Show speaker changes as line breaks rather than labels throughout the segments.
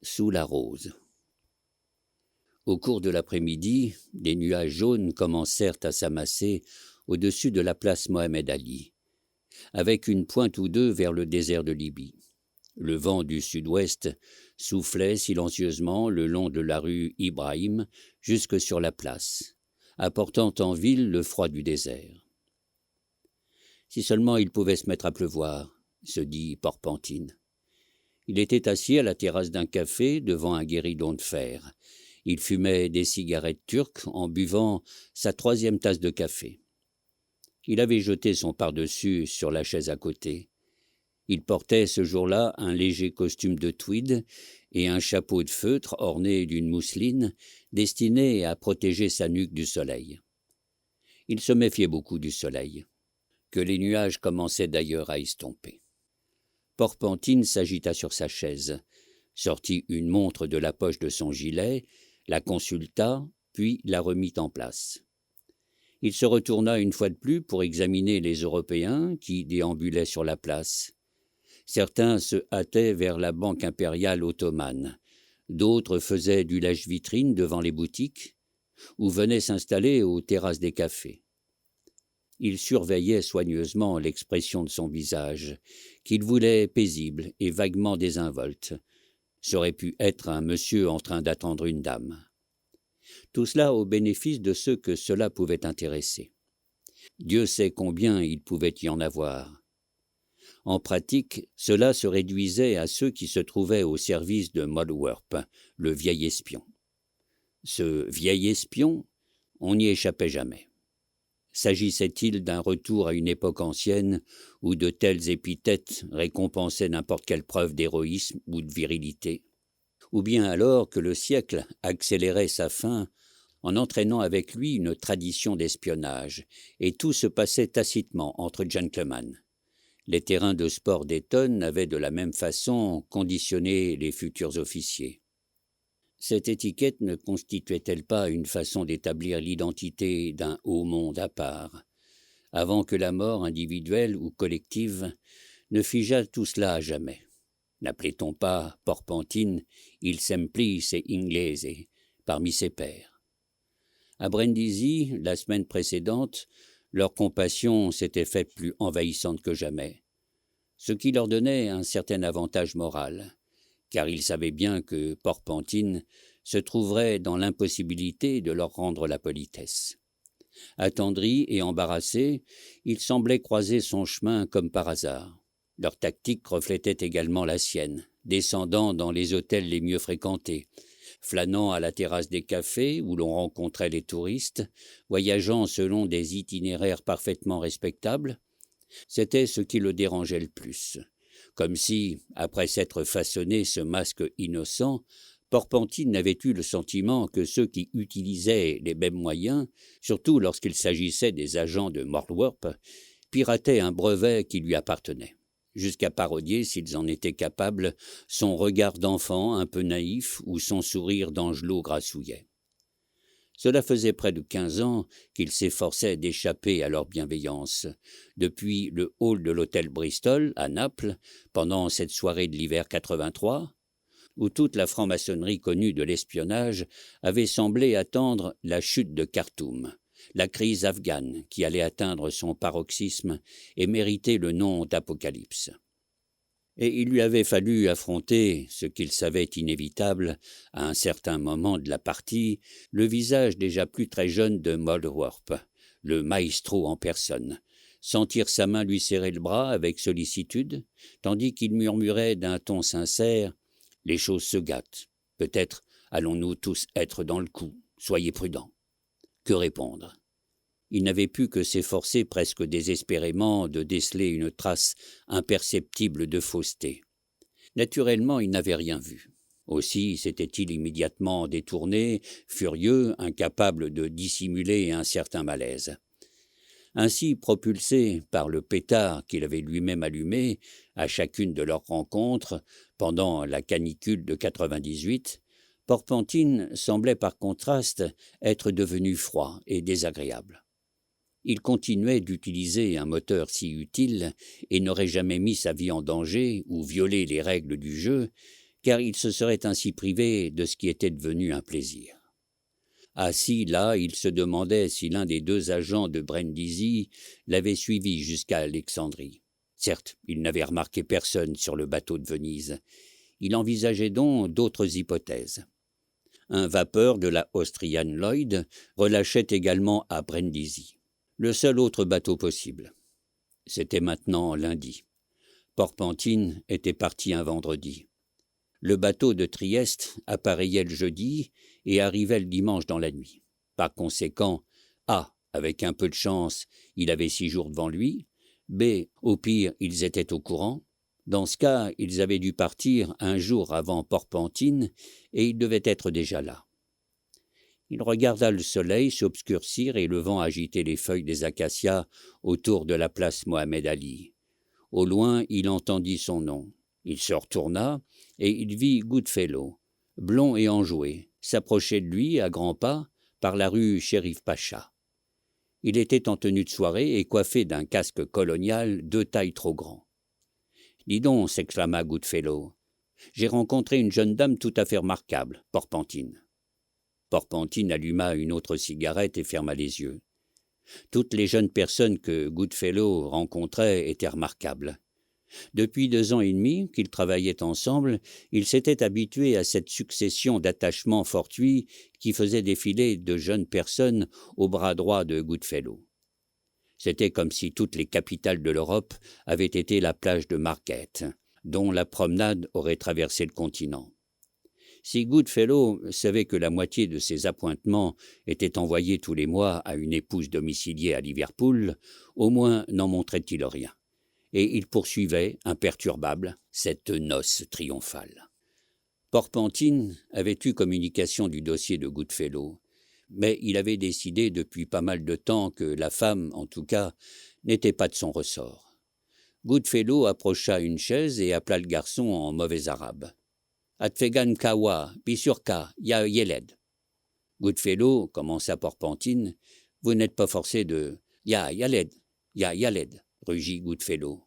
Sous la rose. Au cours de l'après-midi, des nuages jaunes commencèrent à s'amasser au-dessus de la place Mohamed Ali, avec une pointe ou deux vers le désert de Libye. Le vent du sud-ouest soufflait silencieusement le long de la rue Ibrahim jusque sur la place, apportant en ville le froid du désert. Si seulement il pouvait se mettre à pleuvoir, se dit Porpentine. Il était assis à la terrasse d'un café devant un guéridon de fer. Il fumait des cigarettes turques en buvant sa 3e tasse de café. Il avait jeté son pardessus sur la chaise à côté. Il portait ce jour-là un léger costume de tweed et un chapeau de feutre orné d'une mousseline destiné à protéger sa nuque du soleil. Il se méfiait beaucoup du soleil, que les nuages commençaient d'ailleurs à estomper. Porpentine s'agita sur sa chaise, sortit une montre de la poche de son gilet, la consulta, puis la remit en place. Il se retourna une fois de plus pour examiner les Européens qui déambulaient sur la place. Certains se hâtaient vers la Banque impériale ottomane, d'autres faisaient du lèche-vitrine devant les boutiques ou venaient s'installer aux terrasses des cafés. Il surveillait soigneusement l'expression de son visage, qu'il voulait paisible et vaguement désinvolte. Ça aurait pu être un monsieur en train d'attendre une dame. Tout cela au bénéfice de ceux que cela pouvait intéresser. Dieu sait combien il pouvait y en avoir. En pratique, cela se réduisait à ceux qui se trouvaient au service de Mollwarp, le vieil espion. Ce vieil espion, on n'y échappait jamais. S'agissait-il d'un retour à une époque ancienne où de telles épithètes récompensaient n'importe quelle preuve d'héroïsme ou de virilité? Ou bien alors que le siècle accélérait sa fin en entraînant avec lui une tradition d'espionnage, et tout se passait tacitement entre gentlemen. Les terrains de sport d'Eton avaient de la même façon conditionné les futurs officiers. Cette étiquette ne constituait-elle pas une façon d'établir l'identité d'un haut monde à part, avant que la mort individuelle ou collective ne figeât tout cela à jamais? N'appelait-on pas Porpentine il semplice inglese parmi ses pairs? À Brindisi, la semaine précédente, leur compassion s'était faite plus envahissante que jamais, ce qui leur donnait un certain avantage moral, car ils savaient bien que Porpentine se trouverait dans l'impossibilité de leur rendre la politesse. Attendris et embarrassés, ils semblaient croiser son chemin comme par hasard. Leur tactique reflétait également la sienne, descendant dans les hôtels les mieux fréquentés, flânant à la terrasse des cafés où l'on rencontrait les touristes, voyageant selon des itinéraires parfaitement respectables. C'était ce qui le dérangeait le plus. Comme si, après s'être façonné ce masque innocent, Porpentine n'avait eu le sentiment que ceux qui utilisaient les mêmes moyens, surtout lorsqu'il s'agissait des agents de Mollwarp, pirataient un brevet qui lui appartenait, jusqu'à parodier, s'ils en étaient capables, son regard d'enfant un peu naïf ou son sourire d'angelot grassouillet. Cela faisait près de 15 ans qu'il s'efforçait d'échapper à leur bienveillance, depuis le hall de l'hôtel Bristol, à Naples, pendant cette soirée de l'hiver 83, où toute la franc-maçonnerie connue de l'espionnage avait semblé attendre la chute de Khartoum, la crise afghane qui allait atteindre son paroxysme et mériter le nom d'apocalypse. Et il lui avait fallu affronter, ce qu'il savait inévitable, à un certain moment de la partie, le visage déjà plus très jeune de Mollwarp, le maestro en personne, sentir sa main lui serrer le bras avec sollicitude, tandis qu'il murmurait d'un ton sincère « Les choses se gâtent. Peut-être allons-nous tous être dans le coup. Soyez prudents. » Que répondre? Il n'avait pu que s'efforcer presque désespérément de déceler une trace imperceptible de fausseté. Naturellement, il n'avait rien vu. Aussi s'était-il immédiatement détourné, furieux, incapable de dissimuler un certain malaise. Ainsi, propulsé par le pétard qu'il avait lui-même allumé à chacune de leurs rencontres pendant la canicule de 98, Porpentine semblait par contraste être devenu froid et désagréable. Il continuait d'utiliser un moteur si utile et n'aurait jamais mis sa vie en danger ou violé les règles du jeu car il se serait ainsi privé de ce qui était devenu un plaisir. Assis là, il se demandait si l'un des deux agents de Brindisi l'avait suivi jusqu'à Alexandrie. Certes, il n'avait remarqué personne sur le bateau de Venise. Il envisageait donc d'autres hypothèses. Un vapeur de la Austrian Lloyd relâchait également à Brindisi. Le seul autre bateau possible. C'était maintenant lundi. Porpentine était parti un vendredi. Le bateau de Trieste appareillait le jeudi et arrivait le dimanche dans la nuit. Par conséquent, A, avec un peu de chance, il avait 6 jours devant lui. B, au pire, ils étaient au courant. Dans ce cas, ils avaient dû partir un jour avant Porpentine et ils devaient être déjà là. Il regarda le soleil s'obscurcir et le vent agiter les feuilles des acacias autour de la place Mohamed Ali. Au loin, il entendit son nom. Il se retourna et il vit Goodfellow, blond et enjoué, s'approcher de lui à grands pas par la rue Shérif Pacha. Il était en tenue de soirée et coiffé d'un casque colonial 2 tailles trop grand. « Dis donc, s'exclama Goodfellow, j'ai rencontré une jeune dame tout à fait remarquable, Porpentine. » Porpentine alluma une autre cigarette et ferma les yeux. Toutes les jeunes personnes que Goodfellow rencontrait étaient remarquables. Depuis 2 ans et demi qu'ils travaillaient ensemble, il s'était habitué à cette succession d'attachements fortuits qui faisait défiler de jeunes personnes au bras droit de Goodfellow. C'était comme si toutes les capitales de l'Europe avaient été la plage de Margate, dont la promenade aurait traversé le continent. Si Goodfellow savait que la moitié de ses appointements étaient envoyés tous les mois à une épouse domiciliée à Liverpool, au moins n'en montrait-il rien. Et il poursuivait, imperturbable, cette noce triomphale. Porpentine avait eu communication du dossier de Goodfellow, mais il avait décidé depuis pas mal de temps que la femme, en tout cas, n'était pas de son ressort. Goodfellow approcha une chaise et appela le garçon en mauvais arabe. « Atfegan kawa, bisurka, ya yeled. » Goodfellow commença Porpentine. « Vous n'êtes pas forcé de... Ya yaled, rugit Goodfellow.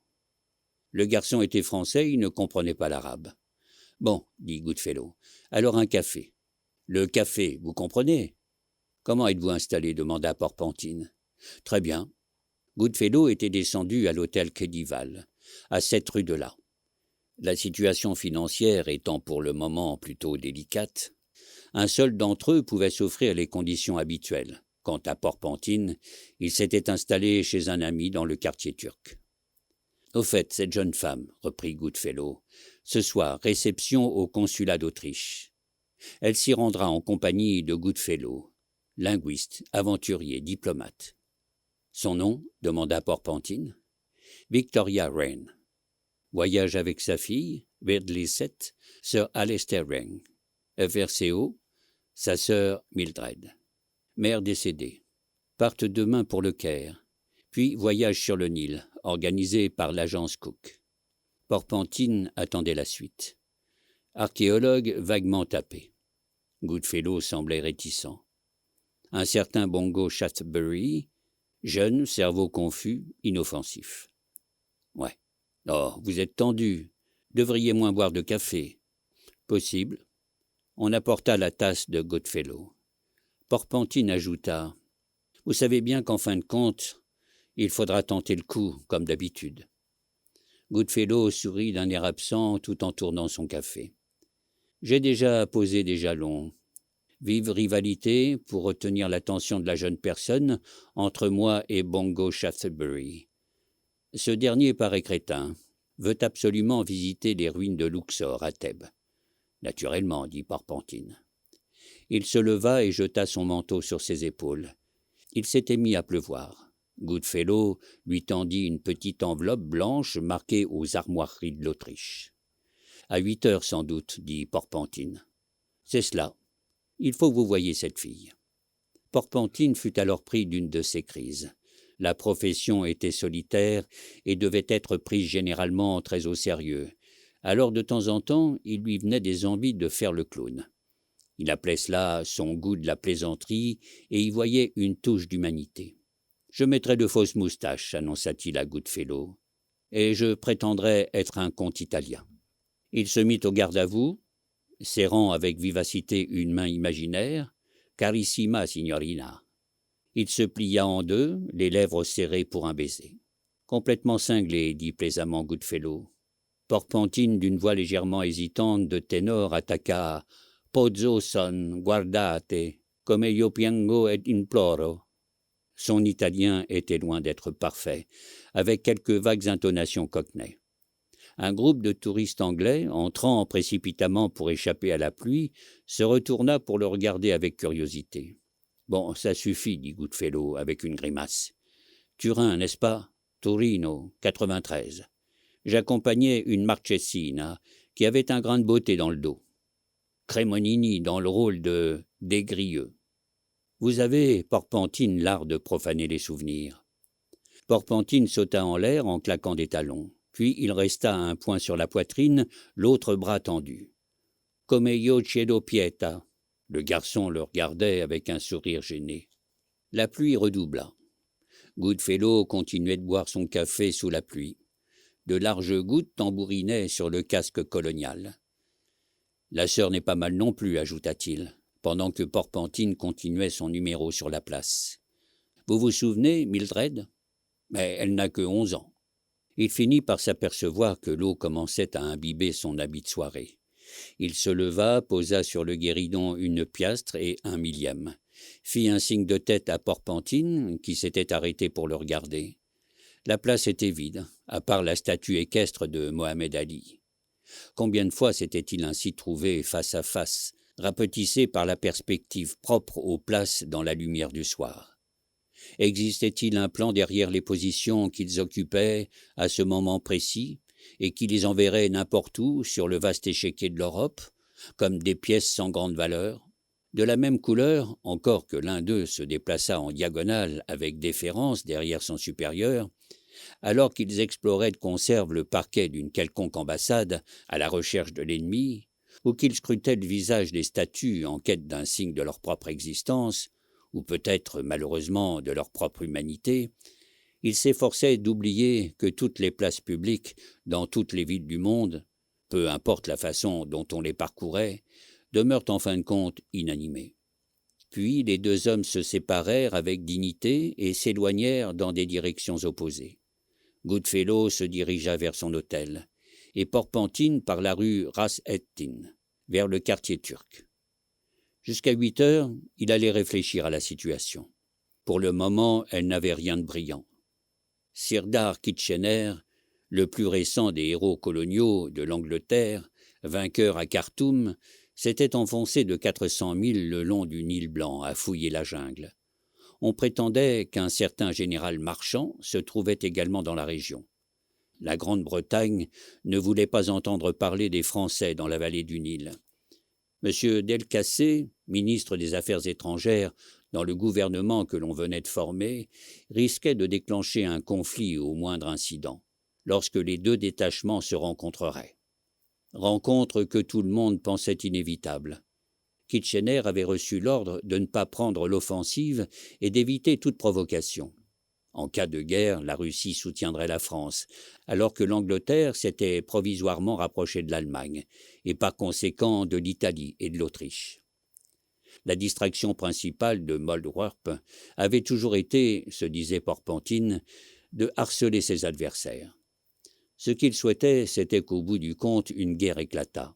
Le garçon était français, il ne comprenait pas l'arabe. « Bon, dit Goodfellow, alors un café. »« Le café, vous comprenez ?»« Comment êtes-vous installé » demanda Porpentine. « Très bien. » Goodfellow était descendu à l'hôtel Khedival, à 7 rue de là. La situation financière étant pour le moment plutôt délicate, un seul d'entre eux pouvait s'offrir les conditions habituelles. Quant à Porpentine, il s'était installé chez un ami dans le quartier turc. « Au fait, cette jeune femme, reprit Goodfellow, ce soir, réception au consulat d'Autriche. Elle s'y rendra en compagnie de Goodfellow, linguiste, aventurier, diplomate. »« Son nom » demanda Porpentine. « Victoria Wren. Voyage avec sa fille, Verdlisset, Sir Alistair Wren. FRCO, sa sœur Mildred. Mère décédée. Partent demain pour le Caire, puis voyage sur le Nil, organisé par l'agence Cook. » Porpentine attendait la suite. Archéologue vaguement tapé. Goodfellow semblait réticent. Un certain Bongo Shaftesbury, jeune, cerveau confus, inoffensif. « Ouais. Oh, vous êtes tendu. Devriez moins boire de café. » « Possible. » On apporta la tasse de Goodfellow. Porpentine ajouta « Vous savez bien qu'en fin de compte, il faudra tenter le coup, comme d'habitude. » Goodfellow sourit d'un air absent tout en tournant son café. « J'ai déjà posé des jalons. Vive rivalité pour retenir l'attention de la jeune personne entre moi et Bongo Shaftesbury. Ce dernier paraît crétin, veut absolument visiter les ruines de Luxor à Thèbes. » « Naturellement, dit Porpentine. » Il se leva et jeta son manteau sur ses épaules. Il s'était mis à pleuvoir. Goodfellow lui tendit une petite enveloppe blanche marquée aux armoiries de l'Autriche. « À 8 heures sans doute, dit Porpentine. »« C'est cela. Il faut que vous voyiez cette fille. » Porpentine fut alors pris d'une de ces crises. La profession était solitaire et devait être prise généralement très au sérieux. Alors, de temps en temps, il lui venait des envies de faire le clown. Il appelait cela son goût de la plaisanterie et y voyait une touche d'humanité. « Je mettrai de fausses moustaches, » annonça-t-il à Goodfellow, « et je prétendrai être un comte italien. » Il se mit au garde à vous, serrant avec vivacité une main imaginaire. « Carissima signorina ». Il se plia en deux, les lèvres serrées pour un baiser. « Complètement cinglé », dit plaisamment Goodfellow. Porpentine, d'une voix légèrement hésitante de ténor, attaqua « Pozzo son, guardate, come io piango et imploro ». Son italien était loin d'être parfait, avec quelques vagues intonations cockney. Un groupe de touristes anglais, entrant précipitamment pour échapper à la pluie, se retourna pour le regarder avec curiosité. « Bon, ça suffit, » dit Goodfellow avec une grimace. « Turin, n'est-ce pas? Torino, 93. J'accompagnais une Marchesina qui avait un grain de beauté dans le dos. Cremonini dans le rôle de Desgrieux. Vous avez, Porpentine, l'art de profaner les souvenirs. » Porpentine sauta en l'air en claquant des talons. Puis il resta un poing sur la poitrine, l'autre bras tendu. « Come io chiedo pietà ». Le garçon le regardait avec un sourire gêné. La pluie redoubla. Goodfellow continuait de boire son café sous la pluie. De larges gouttes tambourinaient sur le casque colonial. « La sœur n'est pas mal non plus, ajouta-t-il, pendant que Porpentine continuait son numéro sur la place. « Vous vous souvenez, Mildred? Mais elle n'a que 11 ans. » Il finit par s'apercevoir que l'eau commençait à imbiber son habit de soirée. Il se leva, posa sur le guéridon une piastre et un millième, fit un signe de tête à Porpentine, qui s'était arrêté pour le regarder. La place était vide, à part la statue équestre de Mohamed Ali. Combien de fois s'était-il ainsi trouvé face à face, rapetissé par la perspective propre aux places dans la lumière du soir? Existait-il un plan derrière les positions qu'ils occupaient à ce moment précis et qui les enverrait n'importe où sur le vaste échiquier de l'Europe, comme des pièces sans grande valeur? De la même couleur, encore que l'un d'eux se déplaçât en diagonale avec déférence derrière son supérieur, alors qu'ils exploraient de conserve le parquet d'une quelconque ambassade à la recherche de l'ennemi, ou qu'ils scrutaient le visage des statues en quête d'un signe de leur propre existence, ou peut-être, malheureusement, de leur propre humanité, ils s'efforçaient d'oublier que toutes les places publiques, dans toutes les villes du monde, peu importe la façon dont on les parcourait, demeurent en fin de compte inanimées. Puis les deux hommes se séparèrent avec dignité et s'éloignèrent dans des directions opposées. Goodfellow se dirigea vers son hôtel, et Porpentine par la rue Ras-ed-Din, vers le quartier turc. Jusqu'à 8 heures, il allait réfléchir à la situation. Pour le moment, elle n'avait rien de brillant. Sirdar Kitchener, le plus récent des héros coloniaux de l'Angleterre, vainqueur à Khartoum, s'était enfoncé de 400 000 le long du Nil blanc à fouiller la jungle. On prétendait qu'un certain général Marchand se trouvait également dans la région. La Grande-Bretagne ne voulait pas entendre parler des Français dans la vallée du Nil. M. Delcassé, ministre des Affaires étrangères dans le gouvernement que l'on venait de former, risquait de déclencher un conflit au moindre incident, lorsque les deux détachements se rencontreraient. Rencontre que tout le monde pensait inévitable. Kitchener avait reçu l'ordre de ne pas prendre l'offensive et d'éviter toute provocation. En cas de guerre, la Russie soutiendrait la France, alors que l'Angleterre s'était provisoirement rapprochée de l'Allemagne, et par conséquent de l'Italie et de l'Autriche. La distraction principale de Moldwarp avait toujours été, se disait Porpentine, de harceler ses adversaires. Ce qu'il souhaitait, c'était qu'au bout du compte, une guerre éclatât.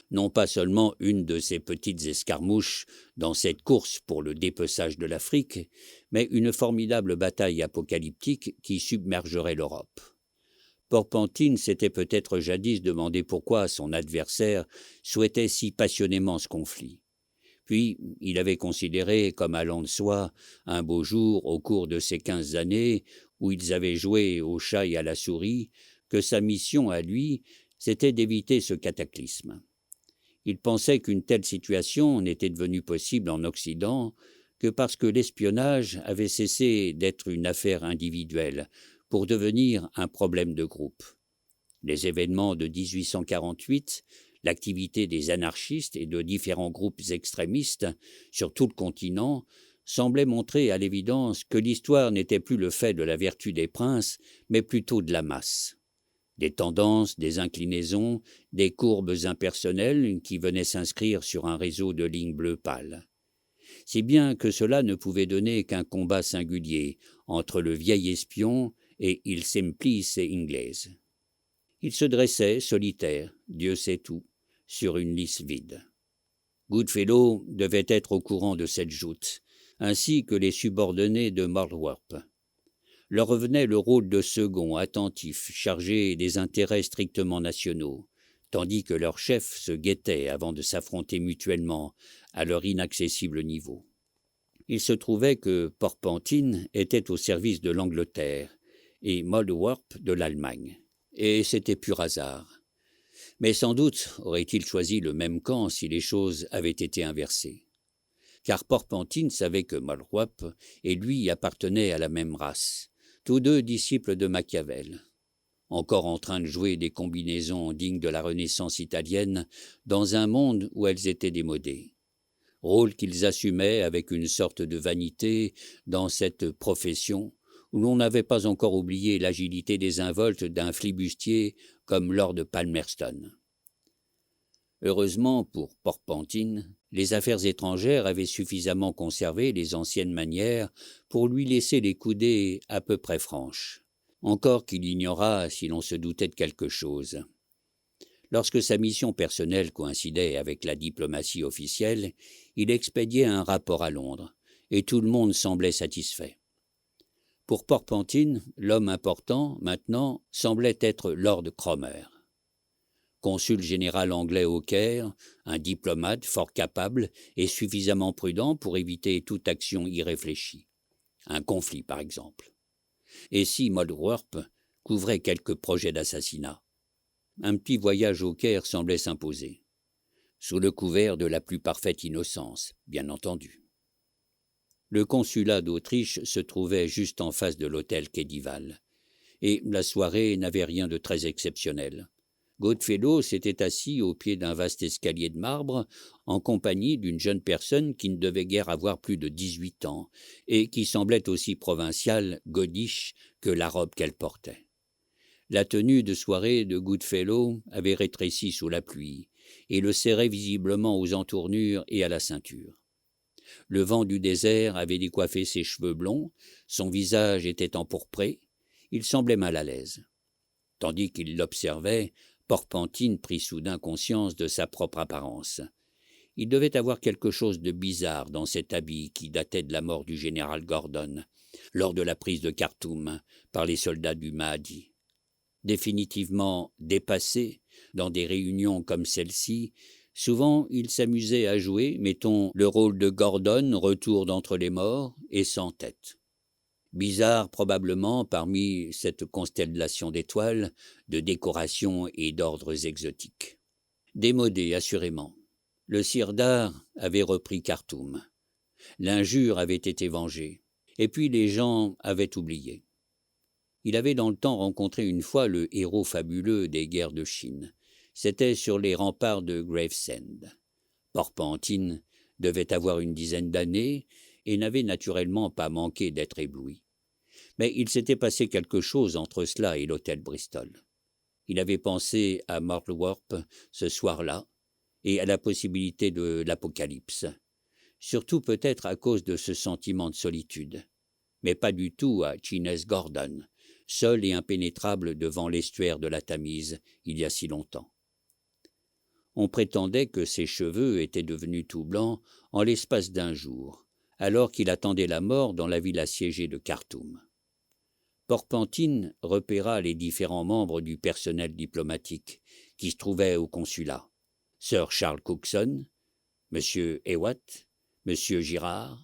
Non pas seulement une de ces petites escarmouches dans cette course pour le dépeçage de l'Afrique, mais une formidable bataille apocalyptique qui submergerait l'Europe. Porpentine s'était peut-être jadis demandé pourquoi son adversaire souhaitait si passionnément ce conflit. Puis, il avait considéré, comme allant de soi, un beau jour, au cours de ces 15 années où ils avaient joué au chat et à la souris, que sa mission à lui, c'était d'éviter ce cataclysme. Il pensait qu'une telle situation n'était devenue possible en Occident que parce que l'espionnage avait cessé d'être une affaire individuelle pour devenir un problème de groupe. Les événements de 1848, l'activité des anarchistes et de différents groupes extrémistes sur tout le continent semblaient montrer à l'évidence que l'histoire n'était plus le fait de la vertu des princes, mais plutôt de la masse. Des tendances, des inclinaisons, des courbes impersonnelles qui venaient s'inscrire sur un réseau de lignes bleues pâles. Si bien que cela ne pouvait donner qu'un combat singulier entre le vieil espion et il semplice inglese. Il se dressait, solitaire, Dieu sait où, sur une lisse vide. Goodfellow devait être au courant de cette joute, ainsi que les subordonnés de Marlwarp. Leur revenait le rôle de second, attentif, chargé des intérêts strictement nationaux, tandis que leurs chefs se guettaient avant de s'affronter mutuellement à leur inaccessible niveau. Il se trouvait que Porpentin était au service de l'Angleterre et Marlwarp de l'Allemagne, et c'était pur hasard. Mais sans doute aurait-il choisi le même camp si les choses avaient été inversées. Car Porpentin savait que Marlwarp et lui appartenaient à la même race, tous deux disciples de Machiavel, encore en train de jouer des combinaisons dignes de la Renaissance italienne dans un monde où elles étaient démodées. Rôle qu'ils assumaient avec une sorte de vanité dans cette profession où l'on n'avait pas encore oublié l'agilité désinvolte d'un flibustier comme Lord Palmerston. Heureusement pour Porpentin, les affaires étrangères avaient suffisamment conservé les anciennes manières pour lui laisser les coudées à peu près franches, encore qu'il ignorât si l'on se doutait de quelque chose. Lorsque sa mission personnelle coïncidait avec la diplomatie officielle, il expédiait un rapport à Londres, et tout le monde semblait satisfait. Pour Porpentin, l'homme important, maintenant, semblait être Lord Cromer. Consul général anglais au Caire, un diplomate fort capable et suffisamment prudent pour éviter toute action irréfléchie. Un conflit, par exemple. Et si Marlwarp couvrait quelques projets d'assassinat? Un petit voyage au Caire semblait s'imposer, sous le couvert de la plus parfaite innocence, bien entendu. Le consulat d'Autriche se trouvait juste en face de l'hôtel Kédival, et la soirée n'avait rien de très exceptionnel. Goodfellow s'était assis au pied d'un vaste escalier de marbre, en compagnie d'une jeune personne qui ne devait guère avoir plus de 18 ans, et qui semblait aussi provinciale, godiche, que la robe qu'elle portait. La tenue de soirée de Goodfellow avait rétréci sous la pluie, et le serrait visiblement aux entournures et à la ceinture. Le vent du désert avait décoiffé ses cheveux blonds, son visage était empourpré, il semblait mal à l'aise. Tandis qu'il l'observait, Porpentin prit soudain conscience de sa propre apparence. Il devait avoir quelque chose de bizarre dans cet habit qui datait de la mort du général Gordon, lors de la prise de Khartoum par les soldats du Mahdi. Définitivement dépassé, dans des réunions comme celle-ci, souvent il s'amusait à jouer, mettons, le rôle de Gordon, retour d'entre les morts, et sans tête. Bizarre probablement parmi cette constellation d'étoiles, de décorations et d'ordres exotiques. Démodé, assurément. Le Sirdar avait repris Khartoum. L'injure avait été vengée. Et puis les gens avaient oublié. Il avait dans le temps rencontré une fois le héros fabuleux des guerres de Chine. C'était sur les remparts de Gravesend. Porpentin devait avoir une dizaine d'années et n'avait naturellement pas manqué d'être ébloui. Mais il s'était passé quelque chose entre cela et l'hôtel Bristol. Il avait pensé à Marlwarp ce soir-là et à la possibilité de l'apocalypse, surtout peut-être à cause de ce sentiment de solitude, mais pas du tout à Chinese Gordon, seul et impénétrable devant l'estuaire de la Tamise il y a si longtemps. On prétendait que ses cheveux étaient devenus tout blancs en l'espace d'un jour, alors qu'il attendait la mort dans la ville assiégée de Khartoum. Porpentin repéra les différents membres du personnel diplomatique qui se trouvaient au consulat. Sir Charles Cookson, M. Hewatt, M. Girard,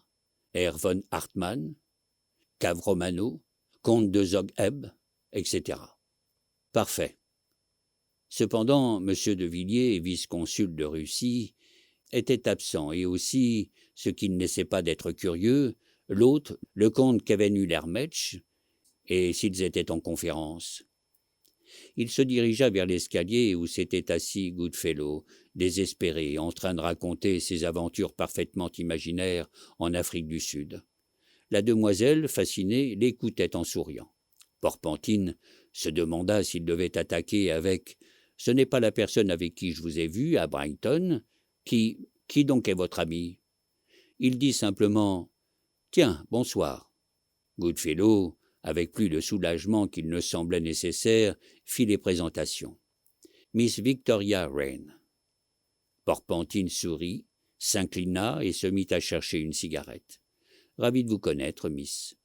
Herr von Hartmann, Cavromano, comte de Zogheb, etc. Parfait. Cependant, M. de Villiers, vice-consul de Russie, était absent, et aussi, ce qui ne laissait pas d'être curieux, l'autre, le comte Khevenhuller-Metsch, et s'ils étaient en conférence. Il se dirigea vers l'escalier où s'était assis Goodfellow, désespéré, en train de raconter ses aventures parfaitement imaginaires en Afrique du Sud. La demoiselle, fascinée, l'écoutait en souriant. Porpentin se demanda s'il devait attaquer avec « Ce n'est pas la personne avec qui je vous ai vu à Brighton. Qui donc est votre ami ?» Il dit simplement « Tiens, bonsoir ». Goodfellow, avec plus de soulagement qu'il ne semblait nécessaire, fit les présentations. « Miss Victoria Wren ». Porpentine sourit, s'inclina et se mit à chercher une cigarette. « Ravi de vous connaître, Miss.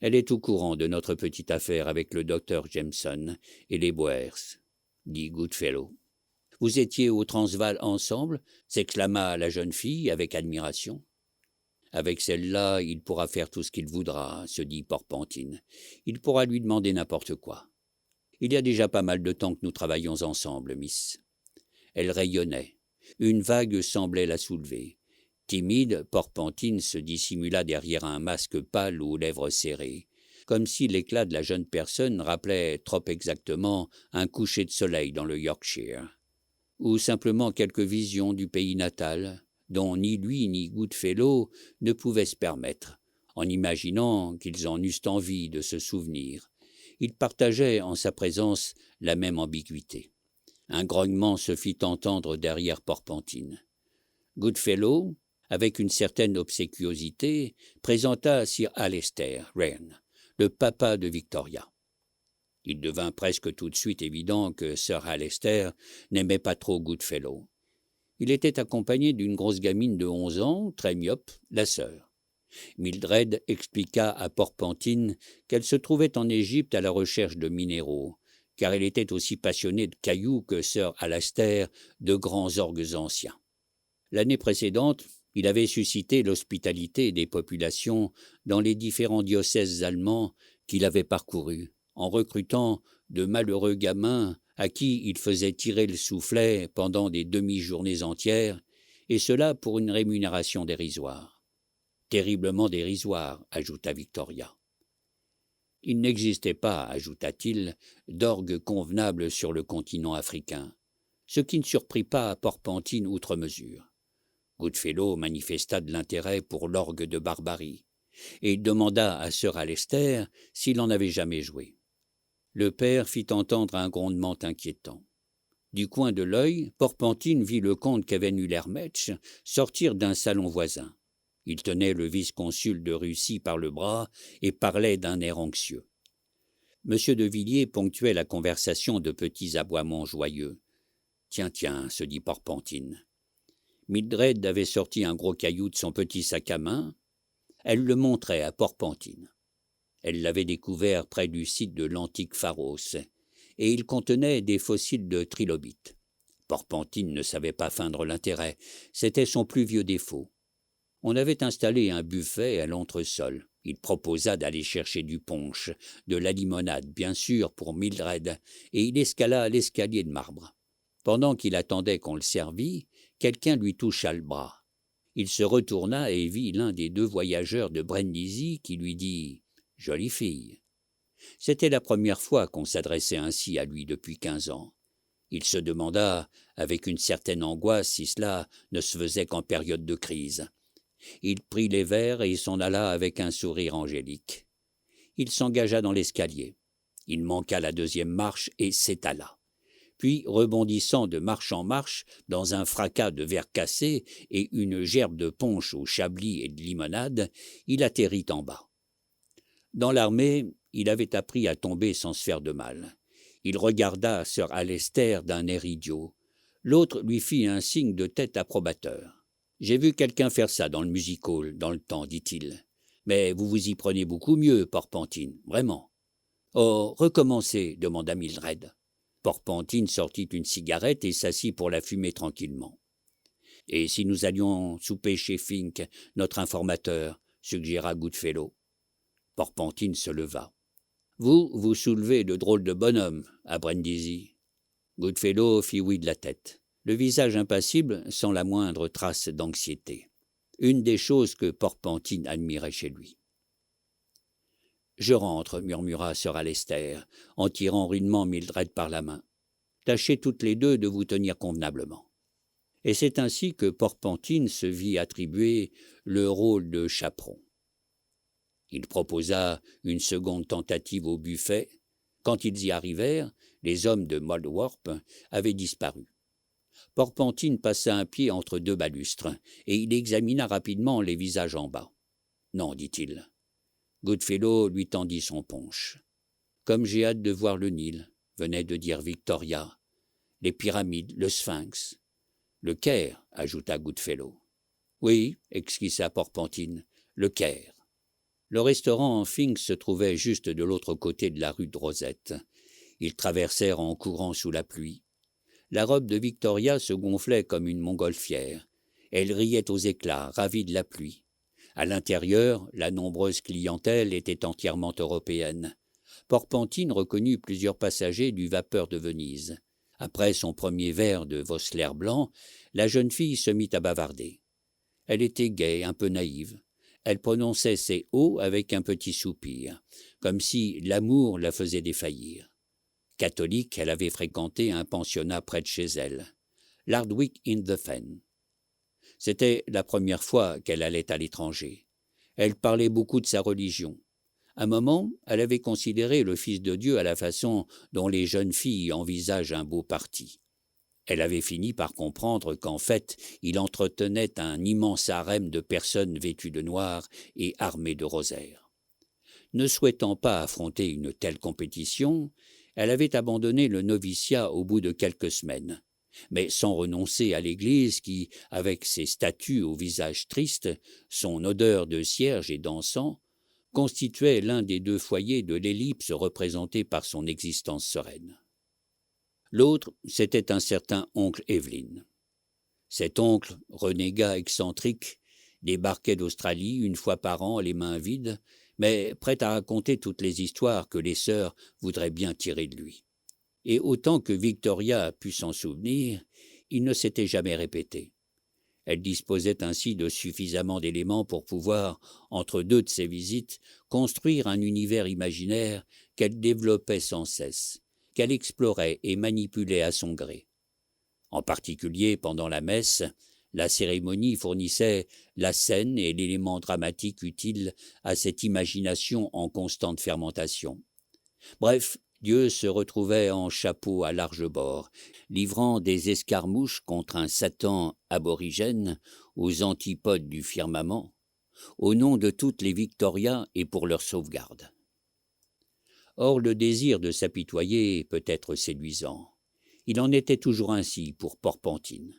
Elle est au courant de notre petite affaire avec le docteur Jameson et les Boers, dit Goodfellow. « Vous étiez au Transvaal ensemble » s'exclama la jeune fille avec admiration. « Avec celle-là, il pourra faire tout ce qu'il voudra, » se dit Porpentine. « Il pourra lui demander n'importe quoi. Il y a déjà pas mal de temps que nous travaillons ensemble, Miss. » Elle rayonnait. Une vague semblait la soulever. Timide, Porpentine se dissimula derrière un masque pâle aux lèvres serrées, comme si l'éclat de la jeune personne rappelait trop exactement un coucher de soleil dans le Yorkshire, ou simplement quelques visions du pays natal, dont ni lui ni Goodfellow ne pouvaient se permettre, en imaginant qu'ils en eussent envie de se souvenir. Ils partageaient en sa présence la même ambiguïté. Un grognement se fit entendre derrière Porpentine. Goodfellow, avec une certaine obséquiosité, présenta Sir Alister Wren, le papa de Victoria. Il devint presque tout de suite évident que Sir Alister n'aimait pas trop Goodfellow. Il était accompagné d'une grosse gamine de 11 ans, très myope, la sœur. Mildred expliqua à Porpentine qu'elle se trouvait en Égypte à la recherche de minéraux, car elle était aussi passionnée de cailloux que Sir Alister de grands orgues anciens. L'année précédente, il avait suscité l'hospitalité des populations dans les différents diocèses allemands qu'il avait parcourus, en recrutant de malheureux gamins à qui il faisait tirer le soufflet pendant des demi-journées entières, et cela pour une rémunération dérisoire. Terriblement dérisoire, ajouta Victoria. Il n'existait pas, ajouta-t-il, d'orgue convenable sur le continent africain, ce qui ne surprit pas Porpentine outre mesure. Goodfellow manifesta de l'intérêt pour l'orgue de Barbarie, et demanda à Sir Alister s'il en avait jamais joué. Le père fit entendre un grondement inquiétant. Du coin de l'œil, Porpentine vit le comte Kheven-Ulermetch sortir d'un salon voisin. Il tenait le vice-consul de Russie par le bras et parlait d'un air anxieux. M. de Villiers ponctuait la conversation de petits aboiements joyeux. « Tiens, se dit Porpentine. » Mildred avait sorti un gros caillou de son petit sac à main. Elle le montrait à Porpentine. Elle l'avait découvert près du site de l'antique Pharos, et il contenait des fossiles de trilobites. Porpentine ne savait pas feindre l'intérêt, c'était son plus vieux défaut. On avait installé un buffet à l'entresol. Il proposa d'aller chercher du punch, de la limonade, bien sûr, pour Mildred, et il escala l'escalier de marbre. Pendant qu'il attendait qu'on le servît, quelqu'un lui toucha le bras. Il se retourna et vit l'un des deux voyageurs de Brindisi qui lui dit « Jolie fille ». C'était la première fois qu'on s'adressait ainsi à lui depuis 15 ans. Il se demanda, avec une certaine angoisse, si cela ne se faisait qu'en période de crise. Il prit les verres et s'en alla avec un sourire angélique. Il s'engagea dans l'escalier. Il manqua la deuxième marche et s'étala. Puis, rebondissant de marche en marche, dans un fracas de verres cassés et une gerbe de punch au chablis et de limonade, il atterrit en bas. Dans l'armée, il avait appris à tomber sans se faire de mal. Il regarda Sir Alister d'un air idiot. L'autre lui fit un signe de tête approbateur. « J'ai vu quelqu'un faire ça dans le music-hall, dans le temps, dit-il. Mais vous vous y prenez beaucoup mieux, Porpentine, vraiment. »« Oh, recommencez, demanda Mildred. Porpentine sortit une cigarette et s'assit pour la fumer tranquillement. « Et si nous allions souper chez Fink, notre informateur ?» suggéra Goodfellow. Porpentine se leva. « Vous soulevez de drôles de bonhommes à Brindisi. » Goodfellow fit oui de la tête, le visage impassible sans la moindre trace d'anxiété. Une des choses que Porpentine admirait chez lui. « Je rentre, » murmura Sir Alister, en tirant rudement Mildred par la main. « Tâchez toutes les deux de vous tenir convenablement. » Et c'est ainsi que Porpentine se vit attribuer le rôle de chaperon. Il proposa une seconde tentative au buffet. Quand ils y arrivèrent, les hommes de Moldwarp avaient disparu. Porpentine passa un pied entre deux balustres, et il examina rapidement les visages en bas. « Non, dit-il. » Goodfellow lui tendit son punch. « Comme j'ai hâte de voir le Nil, » venait de dire Victoria. « Les pyramides, le Sphinx. »« Le Caire, » ajouta Goodfellow. « Oui, » esquissa Porpentine, « le Caire. » Le restaurant Sphinx se trouvait juste de l'autre côté de la rue de Rosette. Ils traversèrent en courant sous la pluie. La robe de Victoria se gonflait comme une montgolfière. Elle riait aux éclats, ravie de la pluie. À l'intérieur, la nombreuse clientèle était entièrement européenne. Porpentine reconnut plusieurs passagers du Vapeur de Venise. Après son premier verre de Vossler blanc, la jeune fille se mit à bavarder. Elle était gaie, un peu naïve. Elle prononçait ses « o » avec un petit soupir, comme si l'amour la faisait défaillir. Catholique, elle avait fréquenté un pensionnat près de chez elle, l'Hardwick in the Fen. C'était la première fois qu'elle allait à l'étranger. Elle parlait beaucoup de sa religion. Un moment, elle avait considéré le Fils de Dieu à la façon dont les jeunes filles envisagent un beau parti. Elle avait fini par comprendre qu'en fait, il entretenait un immense harem de personnes vêtues de noir et armées de rosaires. Ne souhaitant pas affronter une telle compétition, elle avait abandonné le noviciat au bout de quelques semaines, mais sans renoncer à l'Église qui, avec ses statues au visage triste, son odeur de cierge et d'encens, constituait l'un des deux foyers de l'ellipse représentée par son existence sereine. L'autre, c'était un certain oncle Evelyn. Cet oncle, renégat excentrique, débarquait d'Australie une fois par an les mains vides, mais prêt à raconter toutes les histoires que les sœurs voudraient bien tirer de lui. Et autant que Victoria put s'en souvenir, il ne s'était jamais répété. Elle disposait ainsi de suffisamment d'éléments pour pouvoir, entre deux de ses visites, construire un univers imaginaire qu'elle développait sans cesse, qu'elle explorait et manipulait à son gré. En particulier, pendant la messe, la cérémonie fournissait la scène et l'élément dramatique utile à cette imagination en constante fermentation. Bref, Dieu se retrouvait en chapeau à large bord, livrant des escarmouches contre un Satan aborigène aux antipodes du firmament, au nom de toutes les Victorias et pour leur sauvegarde. Or, le désir de s'apitoyer peut être séduisant. Il en était toujours ainsi pour Porpentine.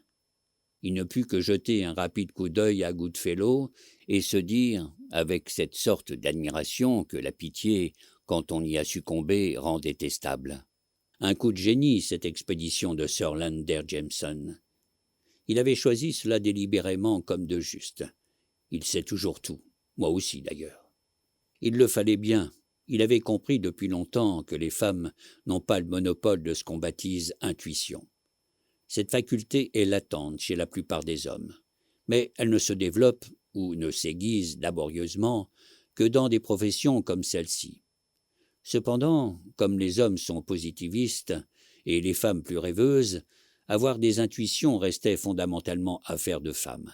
Il ne put que jeter un rapide coup d'œil à Goodfellow et se dire, avec cette sorte d'admiration que la pitié, quand on y a succombé, rend détestable. Un coup de génie, cette expédition de Sir Lander Jameson. Il avait choisi cela délibérément comme de juste. Il sait toujours tout, moi aussi d'ailleurs. Il le fallait bien. Il avait compris depuis longtemps que les femmes n'ont pas le monopole de ce qu'on baptise intuition. Cette faculté est latente chez la plupart des hommes, mais elle ne se développe ou ne s'aiguise laborieusement que dans des professions comme celle-ci. Cependant, comme les hommes sont positivistes et les femmes plus rêveuses, avoir des intuitions restait fondamentalement affaire de femmes.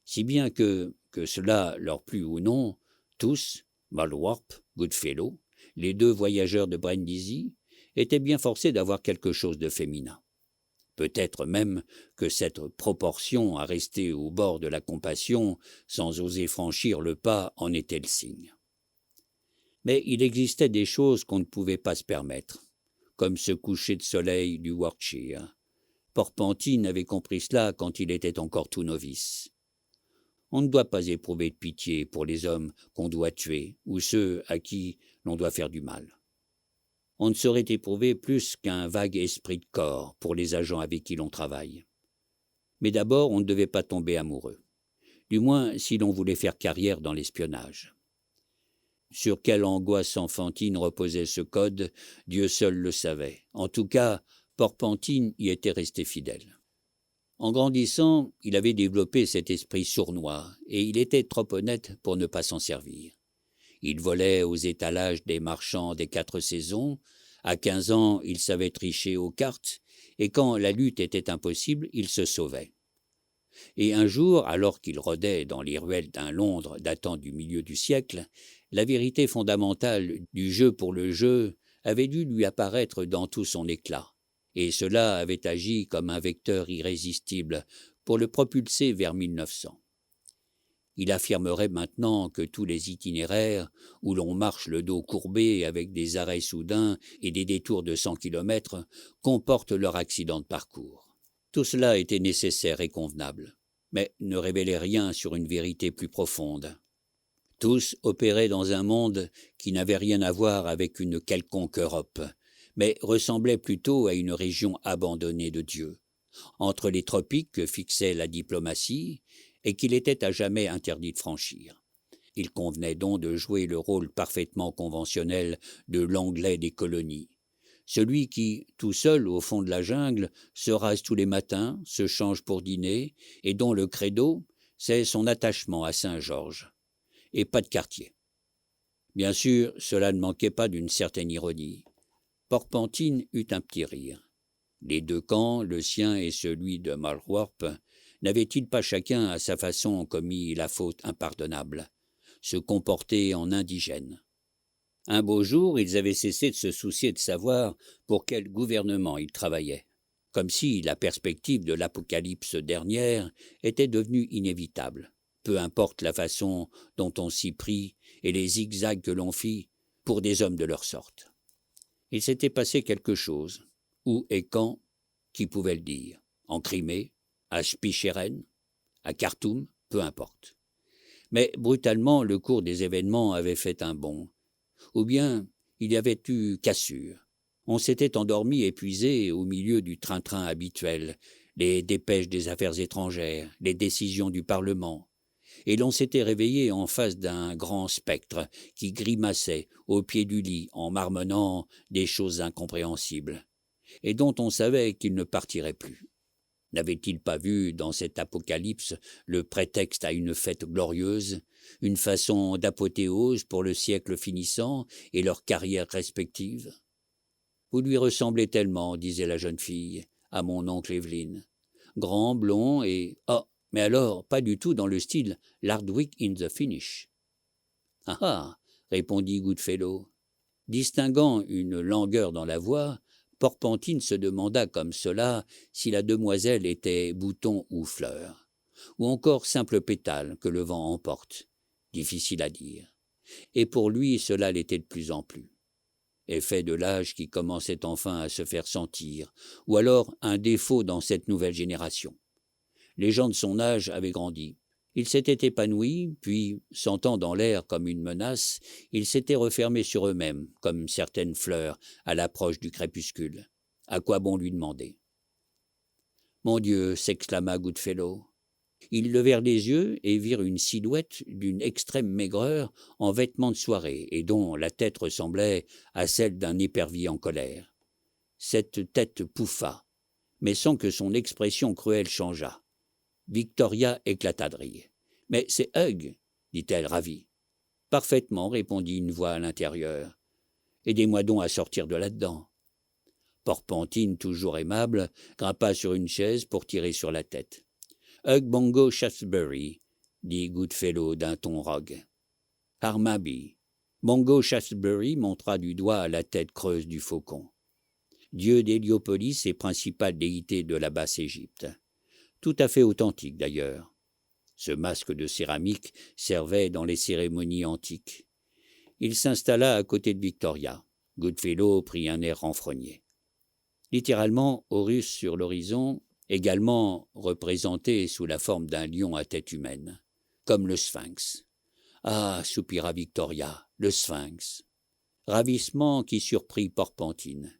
Si bien que cela leur plût ou non, tous, Moldwarp, Goodfellow, les deux voyageurs de Brindisi, étaient bien forcés d'avoir quelque chose de féminin. Peut-être même que cette proportion à rester au bord de la compassion sans oser franchir le pas en était le signe. Mais il existait des choses qu'on ne pouvait pas se permettre, comme ce coucher de soleil du Warwickshire. Porpentine avait compris cela quand il était encore tout novice. On ne doit pas éprouver de pitié pour les hommes qu'on doit tuer ou ceux à qui l'on doit faire du mal. On ne saurait éprouver plus qu'un vague esprit de corps pour les agents avec qui l'on travaille. Mais d'abord, on ne devait pas tomber amoureux, du moins si l'on voulait faire carrière dans l'espionnage. Sur quelle angoisse enfantine reposait ce code, Dieu seul le savait. En tout cas, Porpentine y était resté fidèle. En grandissant, il avait développé cet esprit sournois, et il était trop honnête pour ne pas s'en servir. Il volait aux étalages des marchands des 4 saisons. À 15 ans, il savait tricher aux cartes, et quand la lutte était impossible, il se sauvait. Et un jour, alors qu'il rôdait dans les ruelles d'un Londres datant du milieu du siècle, la vérité fondamentale du jeu pour le jeu avait dû lui apparaître dans tout son éclat, et cela avait agi comme un vecteur irrésistible pour le propulser vers 1900. Il affirmerait maintenant que tous les itinéraires, où l'on marche le dos courbé avec des arrêts soudains et des détours de 100 kilomètres, comportent leur accident de parcours. Tout cela était nécessaire et convenable, mais ne révélait rien sur une vérité plus profonde. Tous opéraient dans un monde qui n'avait rien à voir avec une quelconque Europe, mais ressemblait plutôt à une région abandonnée de Dieu, entre les tropiques que fixait la diplomatie et qu'il était à jamais interdit de franchir. Il convenait donc de jouer le rôle parfaitement conventionnel de l'anglais des colonies, celui qui, tout seul au fond de la jungle, se rase tous les matins, se change pour dîner, et dont le credo, c'est son attachement à Saint-Georges. Et pas de quartier. Bien sûr, cela ne manquait pas d'une certaine ironie. Porpentine eut un petit rire. Les deux camps, le sien et celui de Malwarp, n'avaient-ils pas chacun à sa façon commis la faute impardonnable, se comporter en indigènes? Un beau jour, ils avaient cessé de se soucier de savoir pour quel gouvernement ils travaillaient, comme si la perspective de l'apocalypse dernière était devenue inévitable. Peu importe la façon dont on s'y prit et les zigzags que l'on fit pour des hommes de leur sorte. Il s'était passé quelque chose, où et quand, qui pouvait le dire? En Crimée, à Spicheren, à Khartoum, peu importe. Mais brutalement, le cours des événements avait fait un bond. Ou bien il y avait eu cassure. On s'était endormi épuisé au milieu du train-train habituel, les dépêches des affaires étrangères, les décisions du Parlement, et l'on s'était réveillé en face d'un grand spectre qui grimaçait au pied du lit en marmonnant des choses incompréhensibles, et dont on savait qu'il ne partirait plus. N'avait-il pas vu dans cet apocalypse le prétexte à une fête glorieuse, une façon d'apothéose pour le siècle finissant et leurs carrières respectives? Vous lui ressemblez tellement, disait la jeune fille, à mon oncle Evelyn. Grand, blond et... Oh, mais alors, pas du tout dans le style « l'Hardwick in the finish ». « Ah ah !» répondit Goodfellow. Distinguant une langueur dans la voix, Porpentine se demanda comme cela si la demoiselle était bouton ou fleur, ou encore simple pétale que le vent emporte. Difficile à dire. Et pour lui, cela l'était de plus en plus. Effet de l'âge qui commençait enfin à se faire sentir, ou alors un défaut dans cette nouvelle génération. Les gens de son âge avaient grandi. Ils s'étaient épanouis, puis, sentant dans l'air comme une menace, ils s'étaient refermés sur eux-mêmes, comme certaines fleurs à l'approche du crépuscule. À quoi bon lui demander? « Mon Dieu !» s'exclama Goodfellow. Ils levèrent les yeux et virent une silhouette d'une extrême maigreur en vêtements de soirée et dont la tête ressemblait à celle d'un épervier en colère. Cette tête pouffa, mais sans que son expression cruelle changeât. Victoria éclata de rire. « Mais c'est Hugh, dit-elle ravie. « Parfaitement, répondit une voix à l'intérieur. Aidez-moi donc à sortir de là-dedans. Porpentine, toujours aimable, grimpa sur une chaise pour tirer sur la tête. Hugh Bongo Shaftesbury, dit Goodfellow d'un ton rogue. Harmaby. Bongo Shaftesbury montra du doigt la tête creuse du faucon. Dieu d'Héliopolis et principale déité de la Basse-Égypte. Tout à fait authentique d'ailleurs. Ce masque de céramique servait dans les cérémonies antiques. Il s'installa à côté de Victoria. Goodfellow prit un air renfrogné. Littéralement, Horus sur l'horizon, également représenté sous la forme d'un lion à tête humaine, comme le Sphinx. Ah, soupira Victoria, le Sphinx. Ravissement qui surprit Porpentine.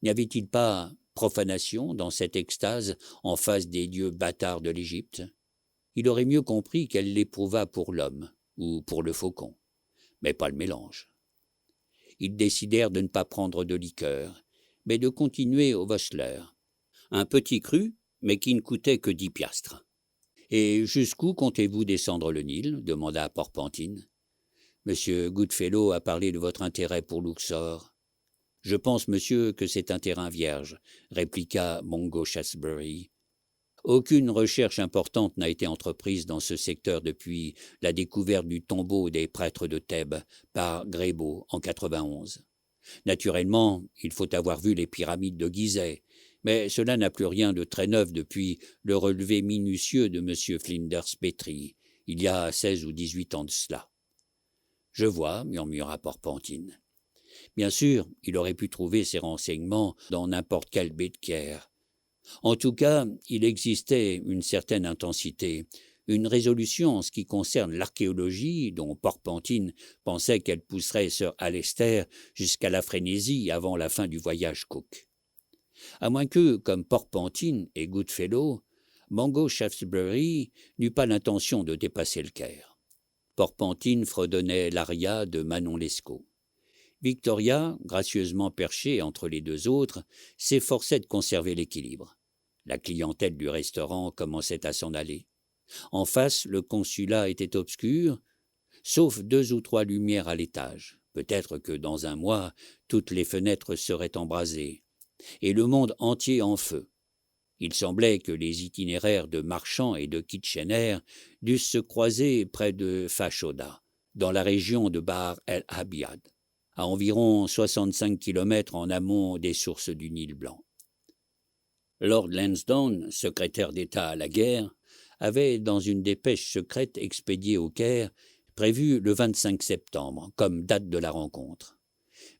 N'y avait-il pas profanation dans cette extase en face des dieux bâtards de l'Égypte? Il aurait mieux compris qu'elle l'éprouvât pour l'homme ou pour le faucon, mais pas le mélange. Ils décidèrent de ne pas prendre de liqueur, mais de continuer au Vosler. Un petit cru, mais qui ne coûtait que 10 piastres. « Et jusqu'où comptez-vous descendre le Nil » demanda Porpentine. « Monsieur Goodfellow a parlé de votre intérêt pour Luxor. »« Je pense, monsieur, que c'est un terrain vierge, » répliqua Bongo Shaftesbury. « Aucune recherche importante n'a été entreprise dans ce secteur depuis la découverte du tombeau des prêtres de Thèbes par Grébeau en 91. Naturellement, il faut avoir vu les pyramides de Gizeh, mais cela n'a plus rien de très neuf depuis le relevé minutieux de M. Flinders Petrie, il y a 16 ou 18 ans de cela. « Je vois, » murmura Porpentine. Bien sûr, il aurait pu trouver ces renseignements dans n'importe quel bédquière. En tout cas, il existait une certaine intensité, une résolution en ce qui concerne l'archéologie, dont Porpentine pensait qu'elle pousserait Sir Alister jusqu'à la frénésie avant la fin du voyage Cook. À moins que, comme Porpentine et Goodfellow, Mungo Shaftesbury n'eût pas l'intention de dépasser le Caire. Porpentine fredonnait l'aria de Manon Lescaut. Victoria, gracieusement perchée entre les deux autres, s'efforçait de conserver l'équilibre. La clientèle du restaurant commençait à s'en aller. En face, le consulat était obscur, sauf 2 ou 3 lumières à l'étage. Peut-être que dans un mois, toutes les fenêtres seraient embrasées, et le monde entier en feu. Il semblait que les itinéraires de Marchand et de Kitchener dussent se croiser près de Fashoda, dans la région de Bahr el-Abiad, à environ 65 kilomètres en amont des sources du Nil blanc. Lord Lansdowne, secrétaire d'État à la guerre, avait, dans une dépêche secrète expédiée au Caire, prévu le 25 septembre comme date de la rencontre.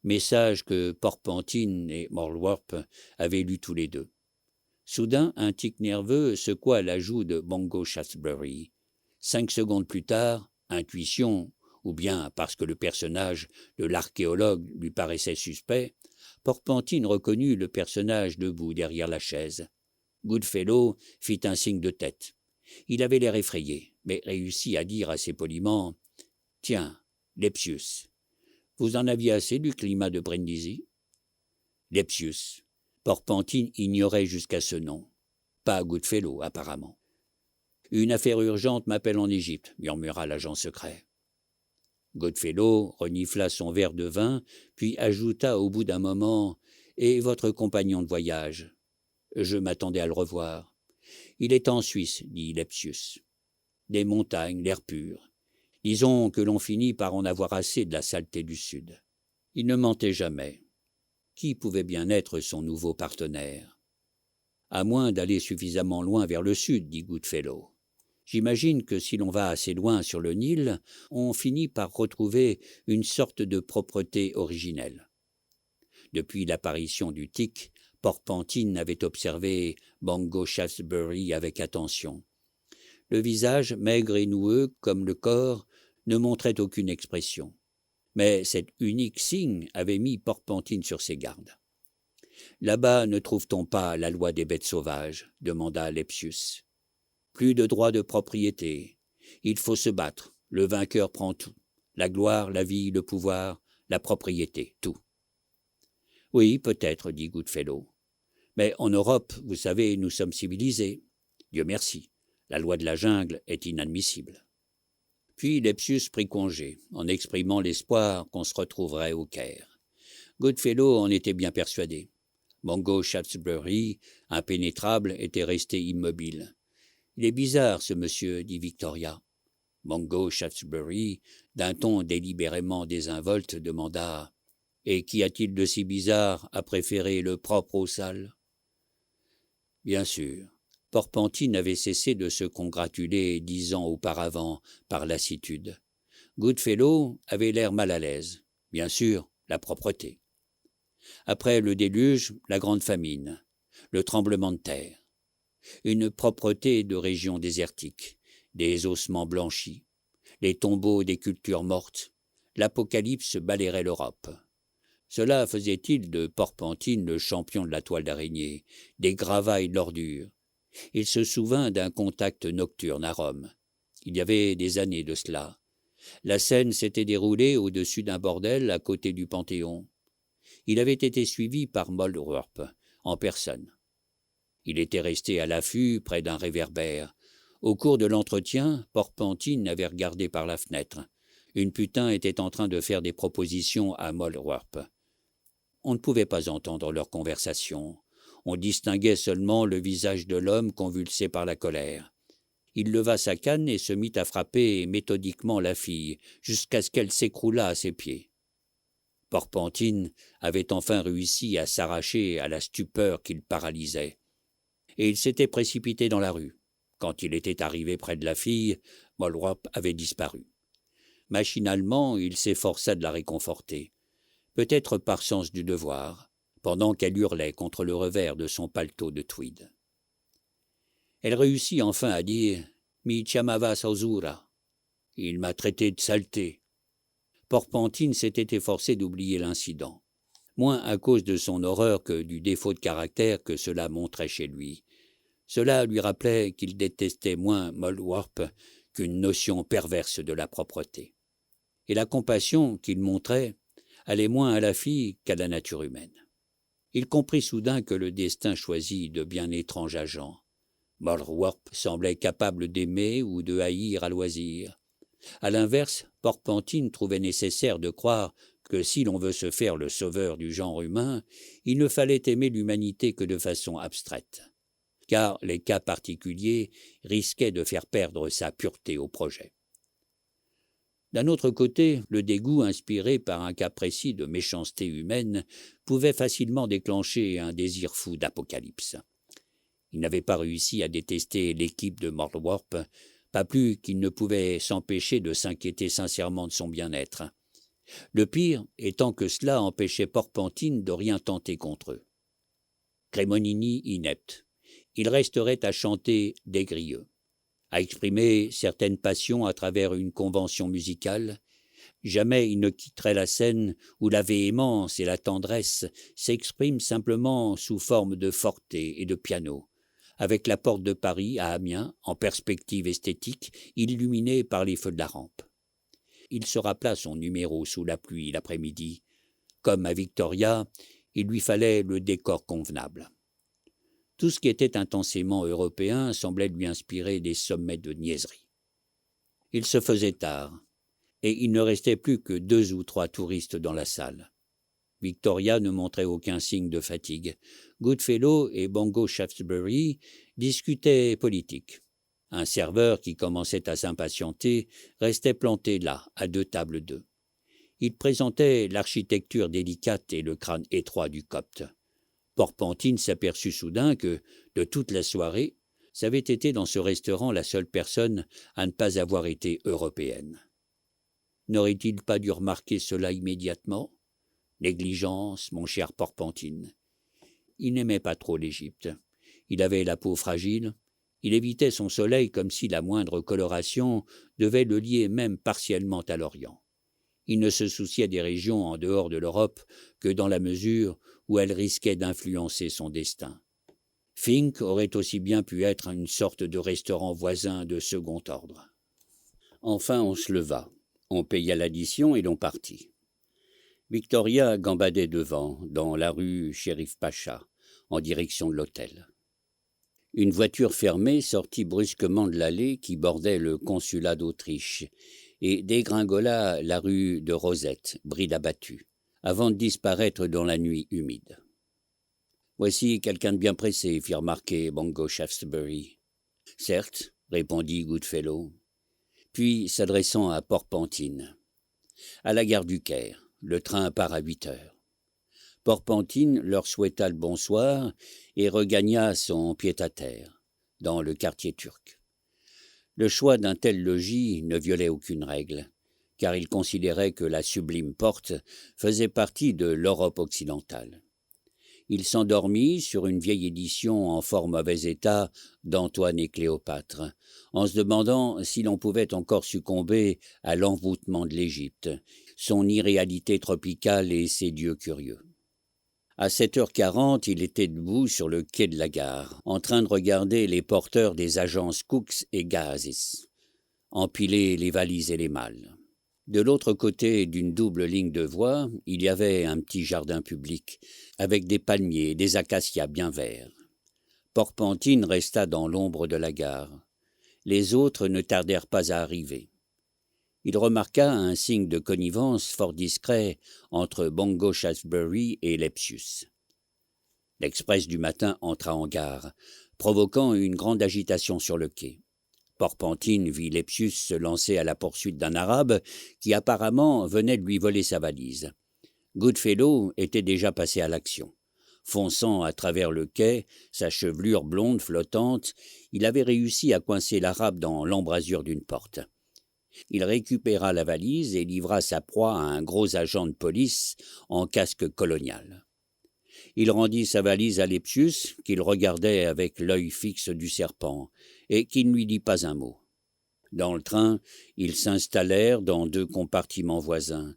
Message que Porpentine et Moorwarp avaient lu tous les deux. Soudain, un tic nerveux secoua la joue de Mungo Shaftesbury. 5 secondes plus tard, intuition, ou bien parce que le personnage de l'archéologue lui paraissait suspect, Porpentine reconnut le personnage debout derrière la chaise. Goodfellow fit un signe de tête. Il avait l'air effrayé, mais réussit à dire assez poliment « Tiens, Lepsius, vous en aviez assez du climat de Brindisi ?» Lepsius. Porpentine ignorait jusqu'à ce nom. Pas Goodfellow, apparemment. « Une affaire urgente m'appelle en Égypte, » murmura l'agent secret. Goodfellow renifla son verre de vin, puis ajouta au bout d'un moment « Et votre compagnon de voyage ?» Je m'attendais à le revoir. « Il est en Suisse, » dit Lepsius. « Des montagnes, l'air pur. Disons que l'on finit par en avoir assez de la saleté du Sud. » Il ne mentait jamais. Qui pouvait bien être son nouveau partenaire? « À moins d'aller suffisamment loin vers le sud, » dit Goodfellow. « J'imagine que si l'on va assez loin sur le Nil, on finit par retrouver une sorte de propreté originelle. » Depuis l'apparition du tic, Porpentine avait observé Mungo Shaftesbury avec attention. Le visage, maigre et noueux comme le corps, ne montrait aucune expression. Mais cet unique signe avait mis Porpentine sur ses gardes. « Là-bas, ne trouve-t-on pas la loi des bêtes sauvages ?» demanda Lepsius. « Plus de droit de propriété. Il faut se battre. Le vainqueur prend tout. La gloire, la vie, le pouvoir, la propriété, tout. » « Oui, peut-être, » dit Goodfellow. « Mais en Europe, vous savez, nous sommes civilisés. Dieu merci, la loi de la jungle est inadmissible. » Puis Lepsius prit congé, en exprimant l'espoir qu'on se retrouverait au Caire. Goodfellow en était bien persuadé. Mungo Shaftesbury, impénétrable, était resté immobile. « Il est bizarre, ce monsieur, » dit Victoria. Mungo Shaftesbury, d'un ton délibérément désinvolte, demanda « Et qu'y a-t-il de si bizarre à préférer le propre au sale ?» Bien sûr, Porpentine avait cessé de se congratuler 10 ans auparavant par lassitude. Goodfellow avait l'air mal à l'aise. Bien sûr, la propreté. Après le déluge, la grande famine, le tremblement de terre. Une propreté de région désertique, des ossements blanchis, les tombeaux des cultures mortes. L'apocalypse balayerait l'Europe. Cela faisait-il de Porpentine le champion de la toile d'araignée, des gravats et de l'ordure? Il se souvint d'un contact nocturne à Rome. Il y avait des années de cela. La scène s'était déroulée au-dessus d'un bordel à côté du Panthéon. Il avait été suivi par Moorwarp, en personne. Il était resté à l'affût près d'un réverbère. Au cours de l'entretien, Porpentine avait regardé par la fenêtre. Une putain était en train de faire des propositions à Moorwarp. On ne pouvait pas entendre leur conversation. On distinguait seulement le visage de l'homme convulsé par la colère. Il leva sa canne et se mit à frapper méthodiquement la fille, jusqu'à ce qu'elle s'écroulât à ses pieds. Porpentine avait enfin réussi à s'arracher à la stupeur qui le paralysait, et il s'était précipité dans la rue. Quand il était arrivé près de la fille, Mollwrop avait disparu. Machinalement, il s'efforça de la réconforter, peut-être par sens du devoir, pendant qu'elle hurlait contre le revers de son paletot de tweed. Elle réussit enfin à dire « Mi chiamava Sausura ». Il m'a traité de saleté. Porpentine s'était efforcé d'oublier l'incident, moins à cause de son horreur que du défaut de caractère que cela montrait chez lui. Cela lui rappelait qu'il détestait moins Mollwrop qu'une notion perverse de la propreté. Et la compassion qu'il montrait allait moins à la fille qu'à la nature humaine. Il comprit soudain que le destin choisit de bien étranges agents. Mollwrop semblait capable d'aimer ou de haïr à loisir. À l'inverse, Porpentine trouvait nécessaire de croire que si l'on veut se faire le sauveur du genre humain, il ne fallait aimer l'humanité que de façon abstraite, car les cas particuliers risquaient de faire perdre sa pureté au projet. D'un autre côté, le dégoût inspiré par un cas précis de méchanceté humaine pouvait facilement déclencher un désir fou d'apocalypse. Il n'avait pas réussi à détester l'équipe de Mollwrop, pas plus qu'il ne pouvait s'empêcher de s'inquiéter sincèrement de son bien-être. Le pire étant que cela empêchait Porpentine de rien tenter contre eux. Crémonini inepte, il resterait à chanter des grieux, à exprimer certaines passions à travers une convention musicale. Jamais il ne quitterait la scène où la véhémence et la tendresse s'expriment simplement sous forme de forté et de piano, avec la porte de Paris à Amiens en perspective esthétique, illuminée par les feux de la rampe. Il se rappela son numéro sous la pluie l'après-midi. Comme à Victoria, il lui fallait le décor convenable. Tout ce qui était intensément européen semblait lui inspirer des sommets de niaiserie. Il se faisait tard, et il ne restait plus que 2 ou 3 touristes dans la salle. Victoria ne montrait aucun signe de fatigue. Goodfellow et Bongo Shaftesbury discutaient politique. Un serveur qui commençait à s'impatienter restait planté là, à 2 tables d'eux. Il présentait l'architecture délicate et le crâne étroit du Copte. Porpentine s'aperçut soudain que, de toute la soirée, c'avait été dans ce restaurant la seule personne à ne pas avoir été européenne. N'aurait-il pas dû remarquer cela immédiatement ? Négligence, mon cher Porpentine. Il n'aimait pas trop l'Égypte. Il avait la peau fragile. Il évitait son soleil comme si la moindre coloration devait le lier même partiellement à l'Orient. Il ne se souciait des régions en dehors de l'Europe que dans la mesure où elles risquaient d'influencer son destin. Fink aurait aussi bien pu être une sorte de restaurant voisin de second ordre. Enfin on se leva, on paya l'addition et l'on partit. Victoria gambadait devant, dans la rue Shérif Pacha, en direction de l'hôtel. Une voiture fermée sortit brusquement de l'allée qui bordait le consulat d'Autriche et dégringola la rue de Rosette, bride abattue, avant de disparaître dans la nuit humide. « Voici quelqu'un de bien pressé », fit remarquer Bongo Shaftesbury. « Certes, » répondit Goodfellow. Puis, s'adressant à Porpentine, « À la gare du Caire, le train part à 8 heures. » Porpentine leur souhaita le bonsoir et regagna son pied-à-terre, dans le quartier turc. Le choix d'un tel logis ne violait aucune règle, car il considérait que la sublime porte faisait partie de l'Europe occidentale. Il s'endormit sur une vieille édition en fort mauvais état d'Antoine et Cléopâtre, en se demandant si l'on pouvait encore succomber à l'envoûtement de l'Égypte, son irréalité tropicale et ses dieux curieux. À 7h40, il était debout sur le quai de la gare, en train de regarder les porteurs des agences Cooks et Gazis empiler les valises et les malles. De l'autre côté d'une double ligne de voies, il y avait un petit jardin public, avec des palmiers et des acacias bien verts. Porpentine resta dans l'ombre de la gare. Les autres ne tardèrent pas à arriver. Il remarqua un signe de connivence fort discret entre Bongo Shaftesbury et Lepsius. L'express du matin entra en gare, provoquant une grande agitation sur le quai. Porpentine vit Lepsius se lancer à la poursuite d'un Arabe qui apparemment venait de lui voler sa valise. Goodfellow était déjà passé à l'action. Fonçant à travers le quai, sa chevelure blonde flottante, il avait réussi à coincer l'Arabe dans l'embrasure d'une porte. Il récupéra la valise et livra sa proie à un gros agent de police en casque colonial. Il rendit sa valise à Lepsius, qu'il regardait avec l'œil fixe du serpent, et qui ne lui dit pas un mot. Dans le train, ils s'installèrent dans 2 compartiments voisins.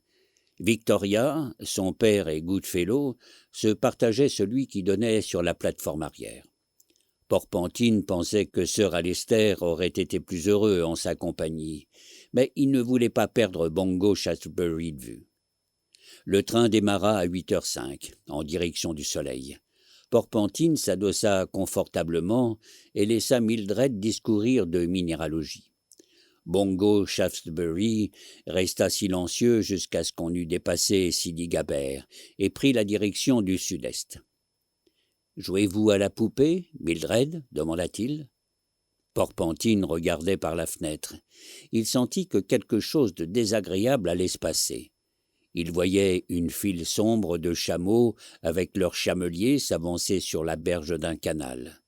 Victoria, son père et Goodfellow se partageaient celui qui donnait sur la plateforme arrière. Porpentine pensait que Sir Alister aurait été plus heureux en sa compagnie, mais il ne voulait pas perdre Bongo Shaftesbury de vue. Le train démarra à 8h05, en direction du soleil. Porpentine s'adossa confortablement et laissa Mildred discourir de minéralogie. Bongo Shaftesbury resta silencieux jusqu'à ce qu'on eût dépassé Sidi Gabert et prit la direction du sud-est. « Jouez-vous à la poupée, Mildred » demanda-t-il. Porpentine regardait par la fenêtre. Il sentit que quelque chose de désagréable allait se passer. Il voyait une file sombre de chameaux avec leurs chameliers s'avancer sur la berge d'un canal.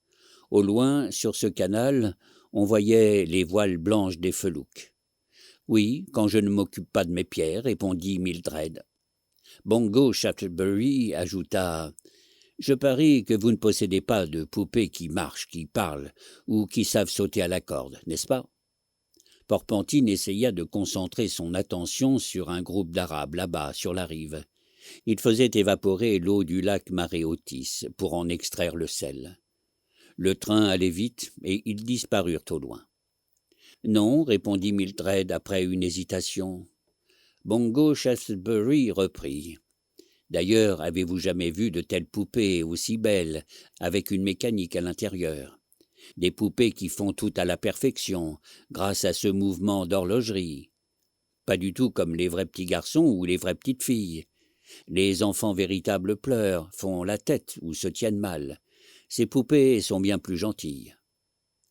Au loin, sur ce canal, on voyait les voiles blanches des felouks. « Oui, quand je ne m'occupe pas de mes pierres, » répondit Mildred. Bongo Shaftesbury ajouta « Je parie que vous ne possédez pas de poupées qui marchent, qui parlent, ou qui savent sauter à la corde, n'est-ce pas ?» Porpentine essaya de concentrer son attention sur un groupe d'Arabes là-bas, sur la rive. Ils faisaient évaporer l'eau du lac Maréotis pour en extraire le sel. Le train allait vite et ils disparurent au loin. « Non, » répondit Mildred après une hésitation. Bongo Shaftesbury reprit. « D'ailleurs, avez-vous jamais vu de telles poupées aussi belles, avec une mécanique à l'intérieur? Des poupées qui font tout à la perfection, grâce à ce mouvement d'horlogerie. Pas du tout comme les vrais petits garçons ou les vraies petites filles. Les enfants véritables pleurent, font la tête ou se tiennent mal. Ces poupées sont bien plus gentilles. »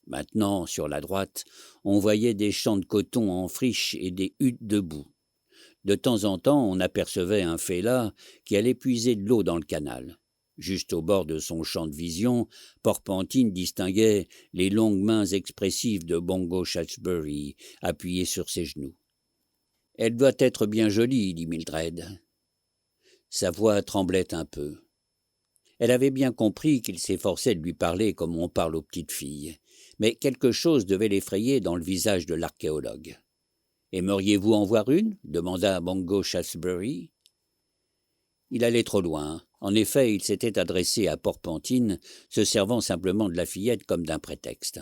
Maintenant, sur la droite, on voyait des champs de coton en friche et des huttes debout. De temps en temps, on apercevait un fella qui allait puiser de l'eau dans le canal. Juste au bord de son champ de vision, Porpentine distinguait les longues mains expressives de Bongo Shaftesbury, appuyées sur ses genoux. « Elle doit être bien jolie, » dit Mildred. Sa voix tremblait un peu. Elle avait bien compris qu'il s'efforçait de lui parler comme on parle aux petites filles, mais quelque chose devait l'effrayer dans le visage de l'archéologue. « Aimeriez-vous en voir une » demanda Bongo Shaftesbury. Il allait trop loin. En effet, il s'était adressé à Porpentine, se servant simplement de la fillette comme d'un prétexte.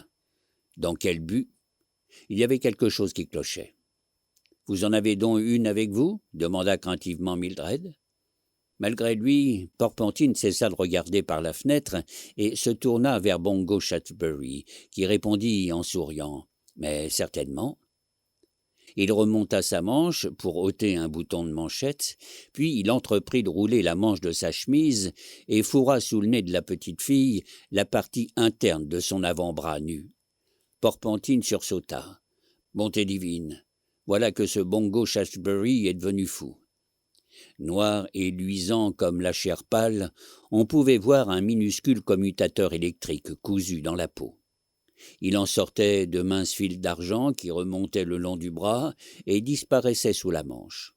Dans quel but? Il y avait quelque chose qui clochait. « Vous en avez donc une avec vous » demanda craintivement Mildred. Malgré lui, Porpentine cessa de regarder par la fenêtre et se tourna vers Bongo Shaftesbury, qui répondit en souriant « Mais certainement ». Il remonta sa manche pour ôter un bouton de manchette, puis il entreprit de rouler la manche de sa chemise et fourra sous le nez de la petite fille la partie interne de son avant-bras nu. Porpentine sursauta. « Bonté divine, voilà que ce Bongo Shaftesbury est devenu fou. » Noir et luisant comme la chair pâle, on pouvait voir un minuscule commutateur électrique cousu dans la peau. Il en sortait de minces fils d'argent qui remontaient le long du bras et disparaissaient sous la manche.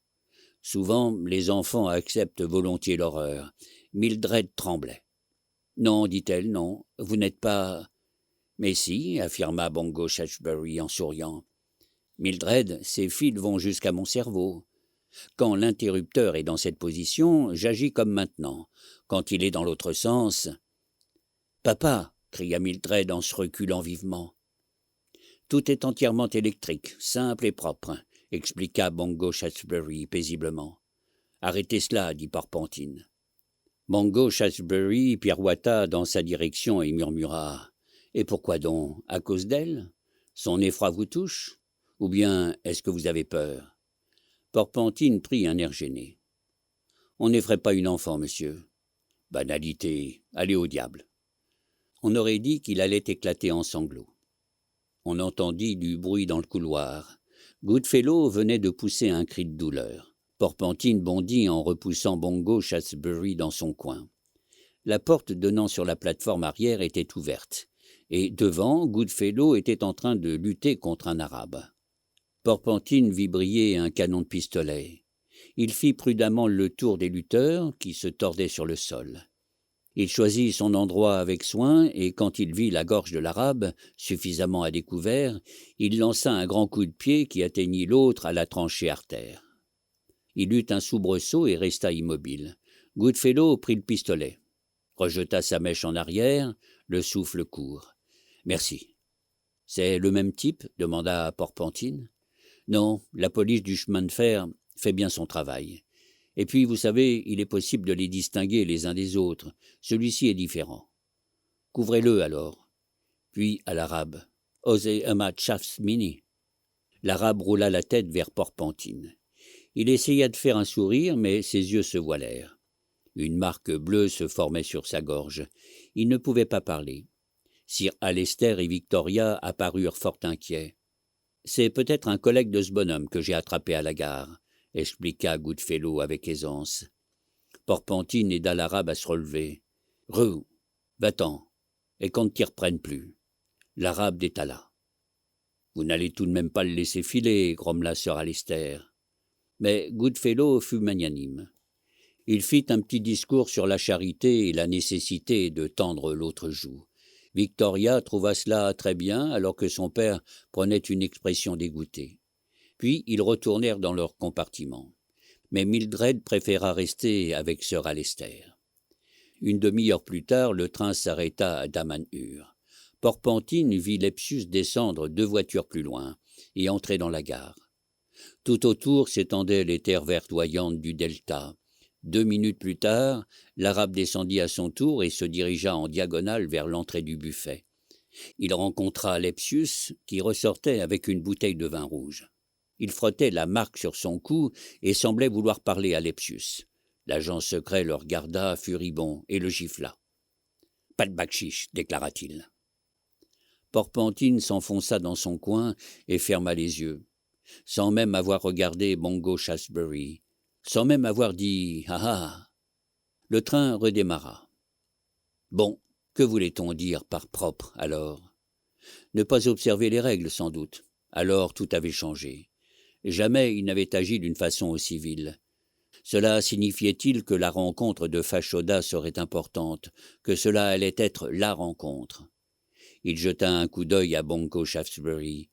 Souvent, les enfants acceptent volontiers l'horreur. Mildred tremblait. « Non, dit-elle, non, vous n'êtes pas... » « Mais si, » affirma Bongo Shaftesbury en souriant. « Mildred, ces fils vont jusqu'à mon cerveau. Quand l'interrupteur est dans cette position, j'agis comme maintenant. Quand il est dans l'autre sens... »« Papa !» cria Mildred en se reculant vivement. « Tout est entièrement électrique, simple et propre, » expliqua Bongo Shaftesbury paisiblement. « Arrêtez cela, » dit Porpentine. Bongo Shaftesbury pirouetta dans sa direction et murmura « Et pourquoi donc? À cause d'elle? Son effroi vous touche? Ou bien est-ce que vous avez peur ?» Porpentine prit un air gêné. « On n'effraie pas une enfant, monsieur. »« Banalité, allez au diable. » On aurait dit qu'il allait éclater en sanglots. On entendit du bruit dans le couloir. Goodfellow venait de pousser un cri de douleur. Porpentine bondit en repoussant Bongo Shaftesbury dans son coin. La porte donnant sur la plateforme arrière était ouverte, et devant, Goodfellow était en train de lutter contre un arabe. Porpentine vit briller un canon de pistolet. Il fit prudemment le tour des lutteurs qui se tordaient sur le sol. Il choisit son endroit avec soin, et quand il vit la gorge de l'arabe, suffisamment à découvert, il lança un grand coup de pied qui atteignit l'autre à la tranchée artère. Il eut un soubresaut et resta immobile. Goodfellow prit le pistolet, rejeta sa mèche en arrière, le souffle court. « Merci. »« C'est le même type ?» demanda Porpentine. « Non, la police du chemin de fer fait bien son travail. Et puis, vous savez, il est possible de les distinguer les uns des autres. Celui-ci est différent. Couvrez-le alors. » Puis à l'arabe. « Osez Ahmad Shaftsmini. » L'arabe roula la tête vers Porpentine. Il essaya de faire un sourire, mais ses yeux se voilèrent. Une marque bleue se formait sur sa gorge. Il ne pouvait pas parler. Sir Alester et Victoria apparurent fort inquiets. « C'est peut-être un collègue de ce bonhomme que j'ai attrapé à la gare, » expliqua Goodfellow avec aisance. Porpentine aida l'arabe à se relever. « Rue, va-t'en, et qu'on ne t'y reprenne plus. » L'arabe détala. « Vous n'allez tout de même pas le laisser filer, » grommela Sir Alester. Mais Goodfellow fut magnanime. Il fit un petit discours sur la charité et la nécessité de tendre l'autre joue. Victoria trouva cela très bien, alors que son père prenait une expression dégoûtée. Puis ils retournèrent dans leur compartiment. Mais Mildred préféra rester avec Sir Alester. Une demi-heure plus tard, le train s'arrêta à Damanhur. Porpentine vit Lepsius descendre 2 voitures plus loin et entrer dans la gare. Tout autour s'étendaient les terres verdoyantes du delta. 2 minutes plus tard, l'arabe descendit à son tour et se dirigea en diagonale vers l'entrée du buffet. Il rencontra Lepsius, qui ressortait avec une bouteille de vin rouge. Il frottait la marque sur son cou et semblait vouloir parler à Lepsius. L'agent secret le regarda furibond et le gifla. « Pas de bakchiche » déclara-t-il. Porpentine s'enfonça dans son coin et ferma les yeux, sans même avoir regardé Bongo Shaftesbury, sans même avoir dit « Ah ah !» Le train redémarra. Bon, que voulait-on dire par propre, alors? Ne pas observer les règles, sans doute. Alors tout avait changé. Jamais il n'avait agi d'une façon aussi vile. Cela signifiait-il que la rencontre de Fashoda serait importante, que cela allait être la rencontre? Il jeta un coup d'œil à Bongo Shaftesbury.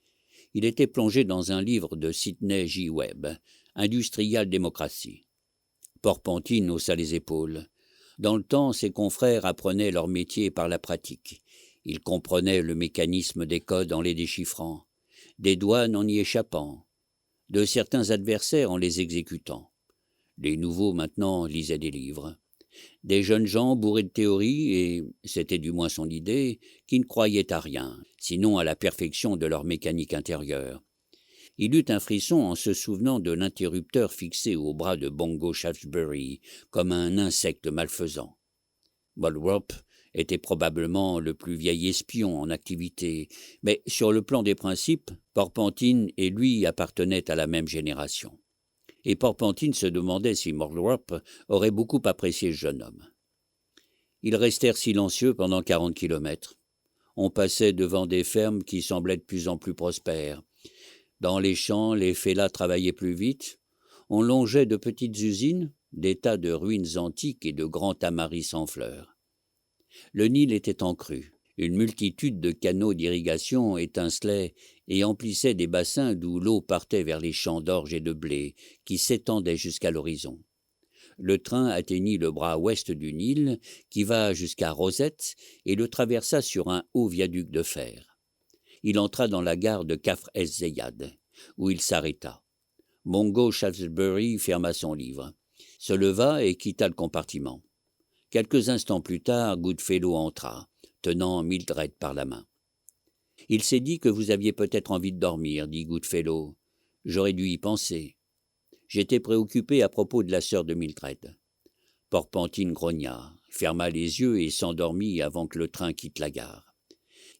Il était plongé dans un livre de Sidney J. Webb, Industrial Democracy. Porpentine haussa les épaules. Dans le temps, ses confrères apprenaient leur métier par la pratique. Ils comprenaient le mécanisme des codes en les déchiffrant, des douanes en y échappant, de certains adversaires en les exécutant. Les nouveaux, maintenant, lisaient des livres. Des jeunes gens bourrés de théories, et c'était du moins son idée, qui ne croyaient à rien, sinon à la perfection de leur mécanique intérieure. Il eut un frisson en se souvenant de l'interrupteur fixé au bras de Bongo Shaftesbury, comme un insecte malfaisant. Bolwop était probablement le plus vieil espion en activité, mais sur le plan des principes, Porpentine et lui appartenaient à la même génération. Et Porpentine se demandait si Bolwop aurait beaucoup apprécié ce jeune homme. Ils restèrent silencieux pendant 40 kilomètres. On passait devant des fermes qui semblaient de plus en plus prospères. Dans les champs, les fellahs travaillaient plus vite. On longeait de petites usines, des tas de ruines antiques et de grands tamaris en fleurs. Le Nil était en crue. Une multitude de canaux d'irrigation étincelaient et emplissaient des bassins d'où l'eau partait vers les champs d'orge et de blé qui s'étendaient jusqu'à l'horizon. Le train atteignit le bras ouest du Nil, qui va jusqu'à Rosette, et le traversa sur un haut viaduc de fer. Il entra dans la gare de Kafr Ez-Zeyad, où il s'arrêta. Bongo Shaftesbury ferma son livre, se leva et quitta le compartiment. Quelques instants plus tard, Goodfellow entra, tenant Mildred par la main. « Il s'est dit que vous aviez peut-être envie de dormir, » dit Goodfellow. « J'aurais dû y penser. J'étais préoccupé à propos de la sœur de Mildred. » Porpentine grogna, ferma les yeux et s'endormit avant que le train quitte la gare.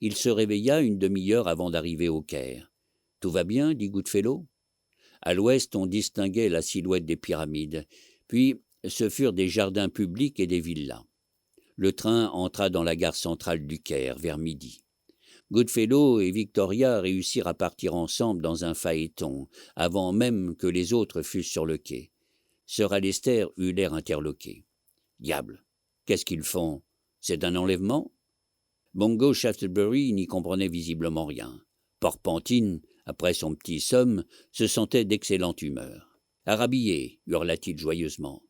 Il se réveilla une demi-heure avant d'arriver au Caire. « Tout va bien ?» dit Goodfellow. « À l'ouest, on distinguait la silhouette des pyramides. Puis, ce furent des jardins publics et des villas. Le train entra dans la gare centrale du Caire vers midi. Goodfellow et Victoria réussirent à partir ensemble dans un phaéton, avant même que les autres fussent sur le quai. Sir Alister eut l'air interloqué. « Diable, qu'est-ce qu'ils font? C'est un enlèvement ?» Bongo Shaftesbury n'y comprenait visiblement rien. Porpentine, après son petit somme, se sentait d'excellente humeur. « À rhabiller !» hurla-t-il joyeusement.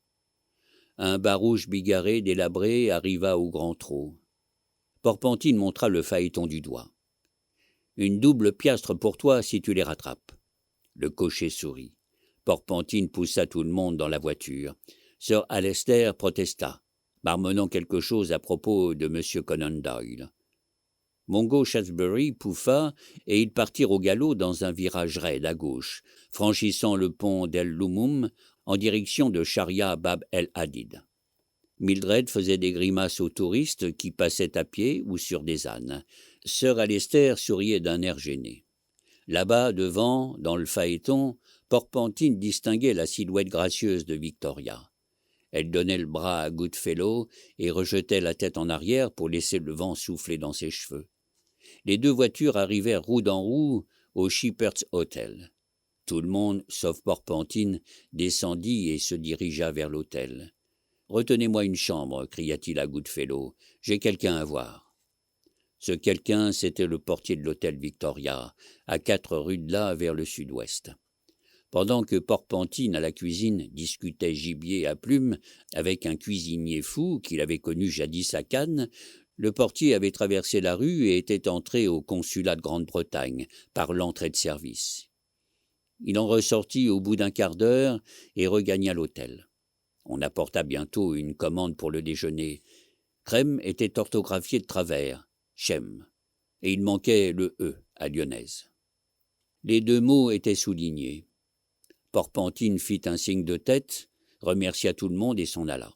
Un barouche bigarré, délabré, arriva au grand trot. Porpentine montra le phaéton du doigt. « Une double piastre pour toi si tu les rattrapes. » Le cocher sourit. Porpentine poussa tout le monde dans la voiture. Sir Alister protesta, marmonnant quelque chose à propos de M. Conan Doyle. Bongo Shaftesbury pouffa et ils partirent au galop dans un virage raide à gauche, franchissant le pont d'El Lumum en direction de Sharia Bab el Hadid. Mildred faisait des grimaces aux touristes qui passaient à pied ou sur des ânes. Sir Alister souriait d'un air gêné. Là-bas, devant, dans le phaéton, Porpentine distinguait la silhouette gracieuse de Victoria. Elle donnait le bras à Goodfellow et rejetait la tête en arrière pour laisser le vent souffler dans ses cheveux. Les deux voitures arrivèrent roue dans roue au Shepherd's Hotel. Tout le monde, sauf Porpentine, descendit et se dirigea vers l'hôtel. « Retenez-moi une chambre » cria-t-il à Goodfellow. « J'ai quelqu'un à voir. » Ce quelqu'un, c'était le portier de l'hôtel Victoria, à 4 rues de là, vers le sud-ouest. Pendant que Porpentine, à la cuisine, discutait gibier à plumes avec un cuisinier fou qu'il avait connu jadis à Cannes, le portier avait traversé la rue et était entré au consulat de Grande-Bretagne par l'entrée de service. Il en ressortit au bout d'un quart d'heure et regagna l'hôtel. On apporta bientôt une commande pour le déjeuner. Crème était orthographié de travers, Chem, et il manquait le « e » à lyonnaise. Les deux mots étaient soulignés. Porpentine fit un signe de tête, remercia tout le monde et s'en alla.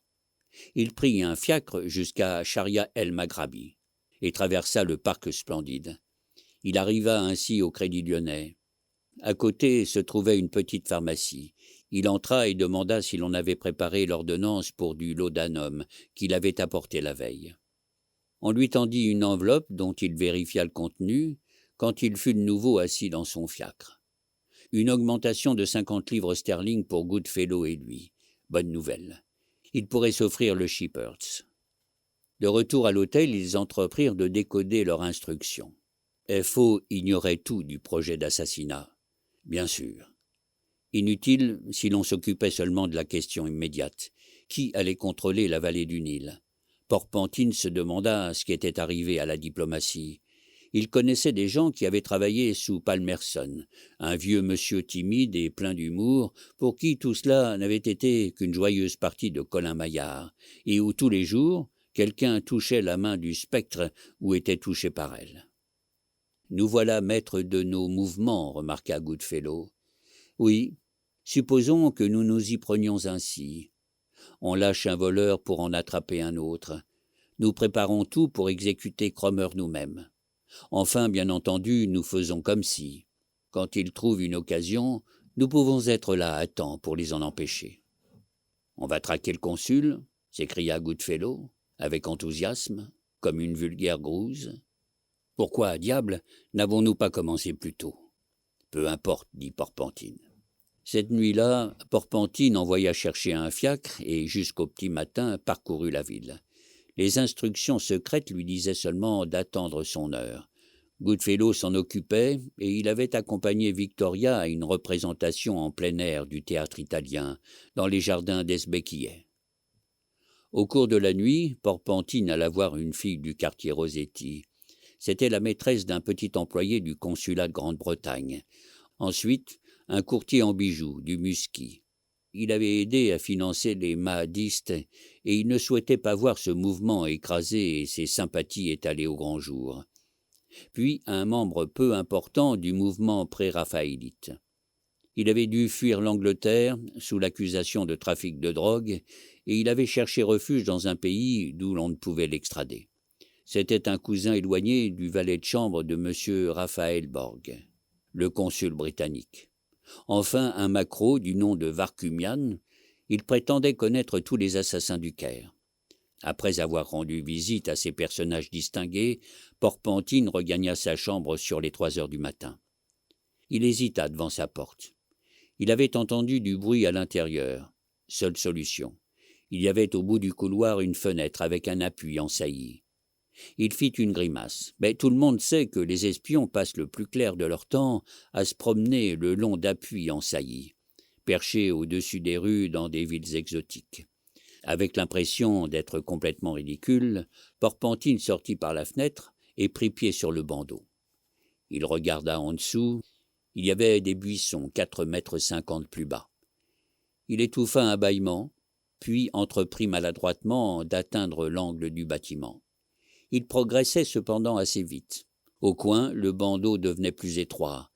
Il prit un fiacre jusqu'à Sharia el-Maghrabi et traversa le parc splendide. Il arriva ainsi au Crédit Lyonnais. À côté se trouvait une petite pharmacie. Il entra et demanda si l'on avait préparé l'ordonnance pour du laudanum qu'il avait apporté la veille. On lui tendit une enveloppe dont il vérifia le contenu quand il fut de nouveau assis dans son fiacre. Une augmentation de 50 livres sterling pour Goodfellow et lui. Bonne nouvelle. Il pourrait s'offrir le Shepherd's. De retour à l'hôtel, ils entreprirent de décoder leur instruction. F.O. ignorait tout du projet d'assassinat. Bien sûr. Inutile si l'on s'occupait seulement de la question immédiate. Qui allait contrôler la vallée du Nil? Porpentine se demanda ce qui était arrivé à la diplomatie. Il connaissait des gens qui avaient travaillé sous Palmerston, un vieux monsieur timide et plein d'humour, pour qui tout cela n'avait été qu'une joyeuse partie de Colin-Maillard, et où tous les jours, quelqu'un touchait la main du spectre ou était touché par elle. « Nous voilà maîtres de nos mouvements » remarqua Goodfellow. « Oui, supposons que nous nous y prenions ainsi. On lâche un voleur pour en attraper un autre. Nous préparons tout pour exécuter Cromer nous-mêmes. Enfin, bien entendu, nous faisons comme si. Quand ils trouvent une occasion, nous pouvons être là à temps pour les en empêcher. »« On va traquer le consul ?» s'écria Goodfellow, avec enthousiasme, comme une vulgaire grouse. « Pourquoi, diable, n'avons-nous pas commencé plus tôt ?»« Peu importe, dit Porpentine. » Cette nuit-là, Porpentine envoya chercher un fiacre et, jusqu'au petit matin, parcourut la ville. Les instructions secrètes lui disaient seulement d'attendre son heure. Goodfellow s'en occupait et il avait accompagné Victoria à une représentation en plein air du théâtre italien, dans les jardins d'Esbekiyeh. Au cours de la nuit, Porpentine alla voir une fille du quartier Rossetti. C'était la maîtresse d'un petit employé du consulat de Grande-Bretagne. Ensuite, un courtier en bijoux, du Musky. Il avait aidé à financer les mahadistes et il ne souhaitait pas voir ce mouvement écrasé et ses sympathies étalées au grand jour. Puis un membre peu important du mouvement pré-raphaélite. Il avait dû fuir l'Angleterre sous l'accusation de trafic de drogue et il avait cherché refuge dans un pays d'où l'on ne pouvait l'extrader. C'était un cousin éloigné du valet de chambre de M. Raphaël Borg, le consul britannique. Enfin, un maquereau du nom de Varkumian, il prétendait connaître tous les assassins du Caire. Après avoir rendu visite à ces personnages distingués, Porpentine regagna sa chambre sur les 3 heures du matin. Il hésita devant sa porte. Il avait entendu du bruit à l'intérieur. Seule solution. Il y avait au bout du couloir une fenêtre avec un appui en saillie. Il fit une grimace. Mais tout le monde sait que les espions passent le plus clair de leur temps à se promener le long d'appuis en saillie, perchés au-dessus des rues dans des villes exotiques. Avec l'impression d'être complètement ridicule, Porpentine sortit par la fenêtre et prit pied sur le bandeau. Il regarda en dessous. Il y avait des buissons 4,50 m plus bas. Il étouffa un bâillement, puis entreprit maladroitement d'atteindre l'angle du bâtiment. Il progressait cependant assez vite. Au coin, le bandeau devenait plus étroit.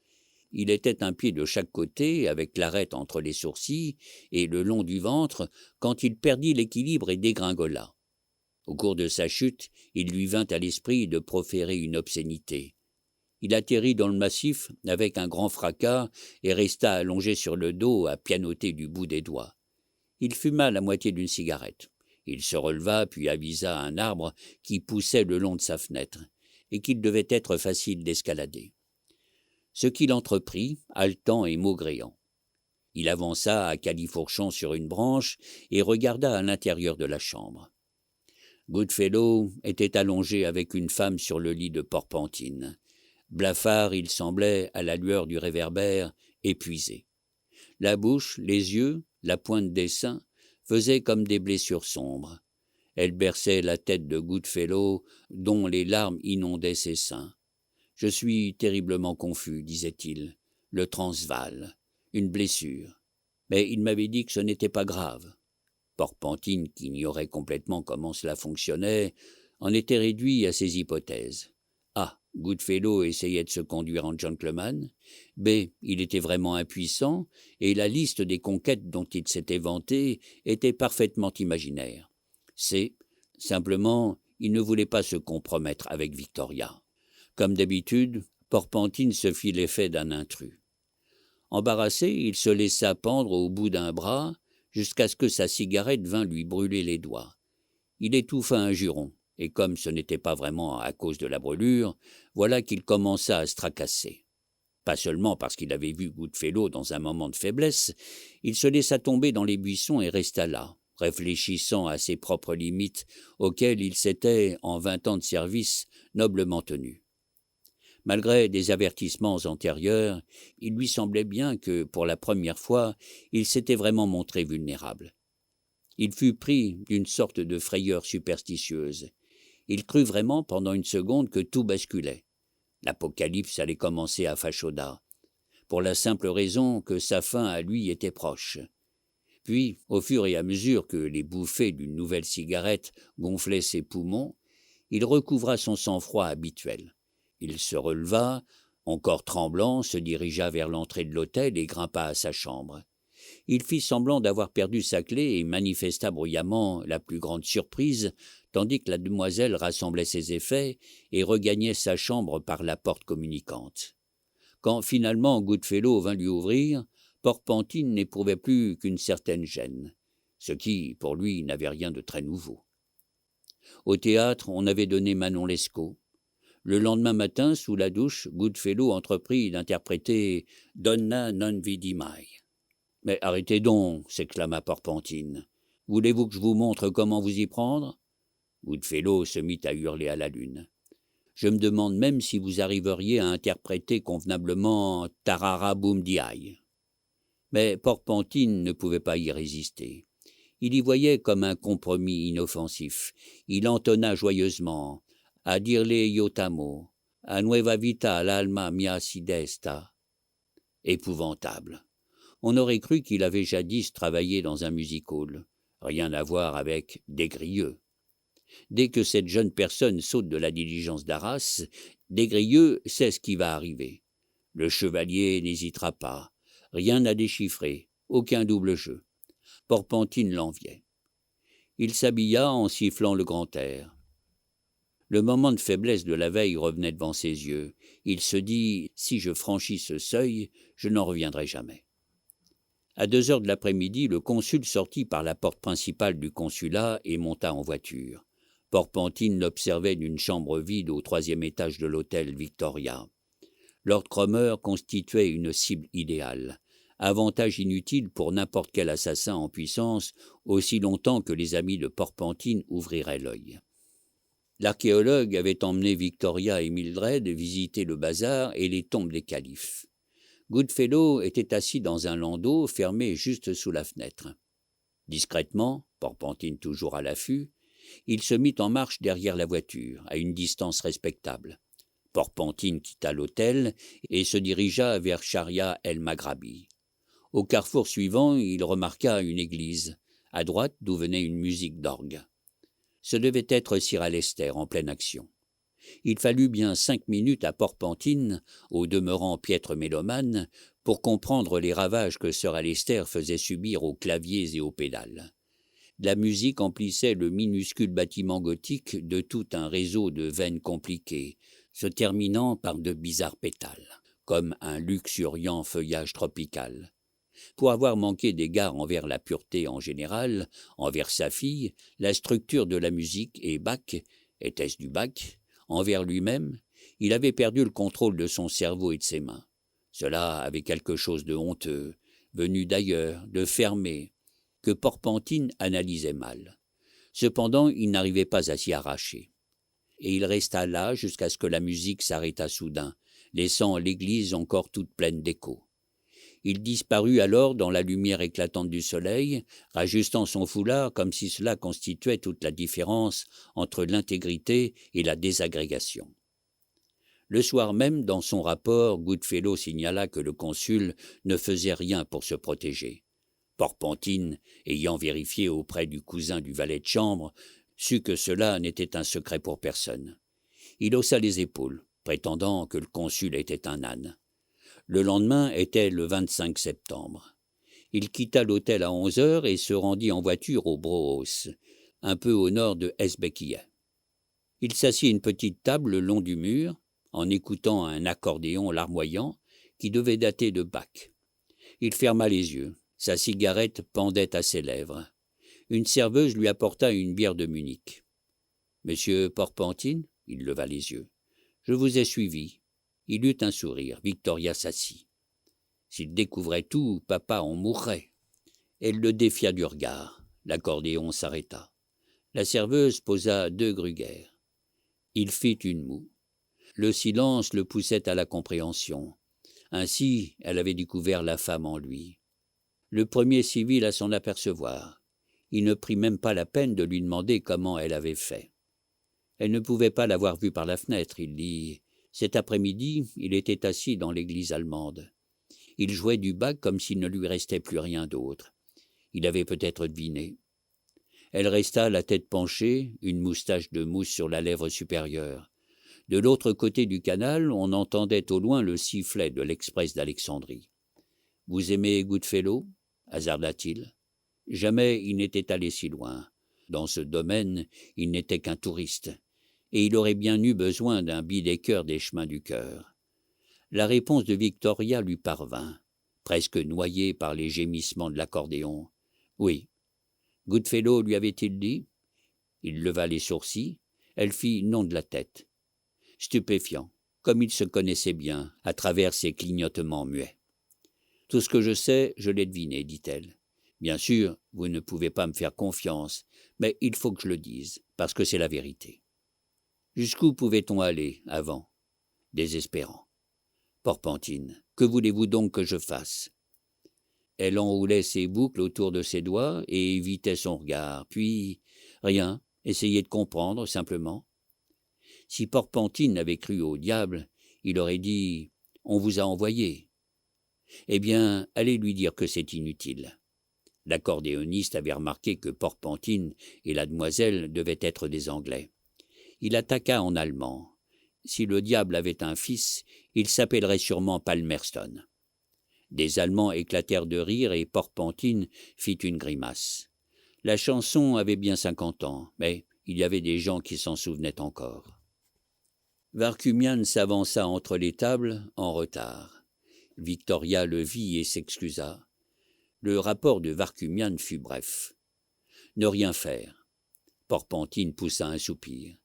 Il était un pied de chaque côté, avec l'arête entre les sourcils et le long du ventre, quand il perdit l'équilibre et dégringola. Au cours de sa chute, il lui vint à l'esprit de proférer une obscénité. Il atterrit dans le massif avec un grand fracas et resta allongé sur le dos à pianoter du bout des doigts. Il fuma la moitié d'une cigarette. Il se releva puis avisa un arbre qui poussait le long de sa fenêtre et qu'il devait être facile d'escalader. Ce qu'il entreprit, haletant et maugréant. Il avança à califourchon sur une branche et regarda à l'intérieur de la chambre. Goodfellow était allongé avec une femme sur le lit de Porpentine. Blafard, il semblait, à la lueur du réverbère, épuisé. La bouche, les yeux, la pointe des seins faisaient comme des blessures sombres. Elle berçait la tête de Goodfellow, dont les larmes inondaient ses seins. « Je suis terriblement confus, disait-il. Le Transvaal, une blessure. Mais il m'avait dit que ce n'était pas grave. » Porpentine, qui ignorait complètement comment cela fonctionnait, en était réduit à ces hypothèses. A. Goodfellow essayait de se conduire en gentleman. B. Il était vraiment impuissant, et la liste des conquêtes dont il s'était vanté était parfaitement imaginaire. C. Simplement, il ne voulait pas se compromettre avec Victoria. Comme d'habitude, Porpentine se fit l'effet d'un intrus. Embarrassé, il se laissa pendre au bout d'un bras jusqu'à ce que sa cigarette vînt lui brûler les doigts. Il étouffa un juron. Et comme ce n'était pas vraiment à cause de la brûlure, voilà qu'il commença à se tracasser. Pas seulement parce qu'il avait vu Goodfellow dans un moment de faiblesse, il se laissa tomber dans les buissons et resta là, réfléchissant à ses propres limites auxquelles il s'était, en 20 ans de service, noblement tenu. Malgré des avertissements antérieurs, il lui semblait bien que, pour la première fois, il s'était vraiment montré vulnérable. Il fut pris d'une sorte de frayeur superstitieuse. Il crut vraiment pendant une seconde que tout basculait. L'apocalypse allait commencer à Fashoda, pour la simple raison que sa fin à lui était proche. Puis, au fur et à mesure que les bouffées d'une nouvelle cigarette gonflaient ses poumons, il recouvra son sang-froid habituel. Il se releva, encore tremblant, se dirigea vers l'entrée de l'hôtel et grimpa à sa chambre. Il fit semblant d'avoir perdu sa clé et manifesta bruyamment la plus grande surprise, tandis que la demoiselle rassemblait ses effets et regagnait sa chambre par la porte communicante. Quand finalement Goodfellow vint lui ouvrir, Porpentine n'éprouvait plus qu'une certaine gêne, ce qui, pour lui, n'avait rien de très nouveau. Au théâtre, on avait donné Manon Lescaut. Le lendemain matin, sous la douche, Goodfellow entreprit d'interpréter « Donna non vidi mai ». « Mais arrêtez donc » s'exclama Porpentine. « Voulez-vous que je vous montre comment vous y prendre ?» Goodfellow se mit à hurler à la lune. « Je me demande même si vous arriveriez à interpréter convenablement « Tarara boum diaï ». Mais Porpentine ne pouvait pas y résister. Il y voyait comme un compromis inoffensif. Il entonna joyeusement « A dirle iotamo, a nueva vita l'alma mia si desta ». Épouvantable. On aurait cru qu'il avait jadis travaillé dans un music-hall. Rien à voir avec Desgrieux. Dès que cette jeune personne saute de la diligence d'Arras, Desgrieux sait ce qui va arriver. Le chevalier n'hésitera pas. Rien à déchiffrer, aucun double jeu. Porpentine l'enviait. Il s'habilla en sifflant le grand air. Le moment de faiblesse de la veille revenait devant ses yeux. Il se dit « Si je franchis ce seuil, je n'en reviendrai jamais ». À 2 heures de l'après-midi, le consul sortit par la porte principale du consulat et monta en voiture. Porpentine l'observait d'une chambre vide au 3e étage de l'hôtel Victoria. Lord Cromer constituait une cible idéale, avantage inutile pour n'importe quel assassin en puissance, aussi longtemps que les amis de Porpentine ouvriraient l'œil. L'archéologue avait emmené Victoria et Mildred visiter le bazar et les tombes des califes. Goodfellow était assis dans un landau fermé juste sous la fenêtre. Discrètement, Porpentine toujours à l'affût, il se mit en marche derrière la voiture, à une distance respectable. Porpentine quitta l'hôtel et se dirigea vers Sharia el-Maghrabi. Au carrefour suivant, il remarqua une église, à droite d'où venait une musique d'orgue. Ce devait être Sir Alester en pleine action. Il fallut bien 5 minutes à Porpentine, au demeurant piètre mélomane, pour comprendre les ravages que Sir Alester faisait subir aux claviers et aux pédales. La musique emplissait le minuscule bâtiment gothique de tout un réseau de veines compliquées, se terminant par de bizarres pétales, comme un luxuriant feuillage tropical. Pour avoir manqué d'égard envers la pureté en général, envers sa fille, la structure de la musique et Bach, était-ce du Bach, envers lui-même, il avait perdu le contrôle de son cerveau et de ses mains. Cela avait quelque chose de honteux, venu d'ailleurs, de fermé, que Porpentine analysait mal. Cependant, il n'arrivait pas à s'y arracher. Et il resta là jusqu'à ce que la musique s'arrêtât soudain, laissant l'église encore toute pleine d'échos. Il disparut alors dans la lumière éclatante du soleil, rajustant son foulard comme si cela constituait toute la différence entre l'intégrité et la désagrégation. Le soir même, dans son rapport, Goodfellow signala que le consul ne faisait rien pour se protéger. Porpentine, ayant vérifié auprès du cousin du valet de chambre, sut que cela n'était un secret pour personne. Il haussa les épaules, prétendant que le consul était un âne. Le lendemain était le 25 septembre. Il quitta l'hôtel à 11 heures et se rendit en voiture au Broos, un peu au nord de Esbekieh. Il s'assit à une petite table le long du mur, en écoutant un accordéon larmoyant qui devait dater de Bach. Il ferma les yeux. Sa cigarette pendait à ses lèvres. Une serveuse lui apporta une bière de Munich. « Monsieur Porpentine ?» Il leva les yeux. « Je vous ai suivi. » Il eut un sourire. Victoria s'assit. S'il découvrait tout, papa en mourrait. Elle le défia du regard. L'accordéon s'arrêta. La serveuse posa 2 gruyères. Il fit une moue. Le silence le poussait à la compréhension. Ainsi, elle avait découvert la femme en lui. Le premier civil à s'en apercevoir. Il ne prit même pas la peine de lui demander comment elle avait fait. Elle ne pouvait pas l'avoir vu par la fenêtre, il dit. Cet après-midi, il était assis dans l'église allemande. Il jouait du Bach comme s'il ne lui restait plus rien d'autre. Il avait peut-être deviné. Elle resta la tête penchée, une moustache de mousse sur la lèvre supérieure. De l'autre côté du canal, on entendait au loin le sifflet de l'express d'Alexandrie. « Vous aimez Goodfellow » hasarda-t-il. Jamais il n'était allé si loin. Dans ce domaine, il n'était qu'un touriste, et il aurait bien eu besoin d'un Baedeker des chemins du cœur. La réponse de Victoria lui parvint, presque noyée par les gémissements de l'accordéon. Oui. Goodfellow lui avait-il dit? Il leva les sourcils, elle fit non de la tête. Stupéfiant, comme il se connaissait bien, à travers ses clignotements muets. Tout ce que je sais, je l'ai deviné, dit-elle. Bien sûr, vous ne pouvez pas me faire confiance, mais il faut que je le dise, parce que c'est la vérité. Jusqu'où pouvait-on aller avant? Désespérant. Porpentine, que voulez-vous donc que je fasse? Elle enroulait ses boucles autour de ses doigts et évitait son regard, puis rien, essayait de comprendre simplement. Si Porpentine avait cru au diable, il aurait dit « On vous a envoyé ». Eh bien, allez lui dire que c'est inutile. L'accordéoniste avait remarqué que Porpentine et la demoiselle devaient être des Anglais. Il attaqua en allemand. Si le diable avait un fils, il s'appellerait sûrement Palmerston. Des Allemands éclatèrent de rire et Porpentine fit une grimace. La chanson avait bien 50 ans, mais il y avait des gens qui s'en souvenaient encore. Varkumian s'avança entre les tables, en retard. Victoria le vit et s'excusa. Le rapport de Varkumian fut bref. Ne rien faire. Porpentine poussa un soupir.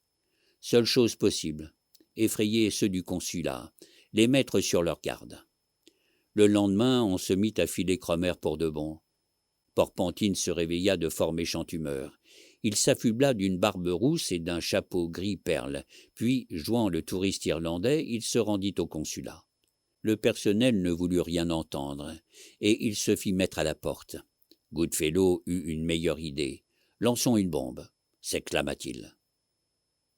Seule chose possible, effrayer ceux du consulat, les mettre sur leur garde. Le lendemain, on se mit à filer Cromer pour de bon. Porpentine se réveilla de fort méchante humeur. Il s'affubla d'une barbe rousse et d'un chapeau gris perle, puis, jouant le touriste irlandais, il se rendit au consulat. Le personnel ne voulut rien entendre, et il se fit mettre à la porte. Goodfellow eut une meilleure idée. « Lançons une bombe », s'exclama-t-il.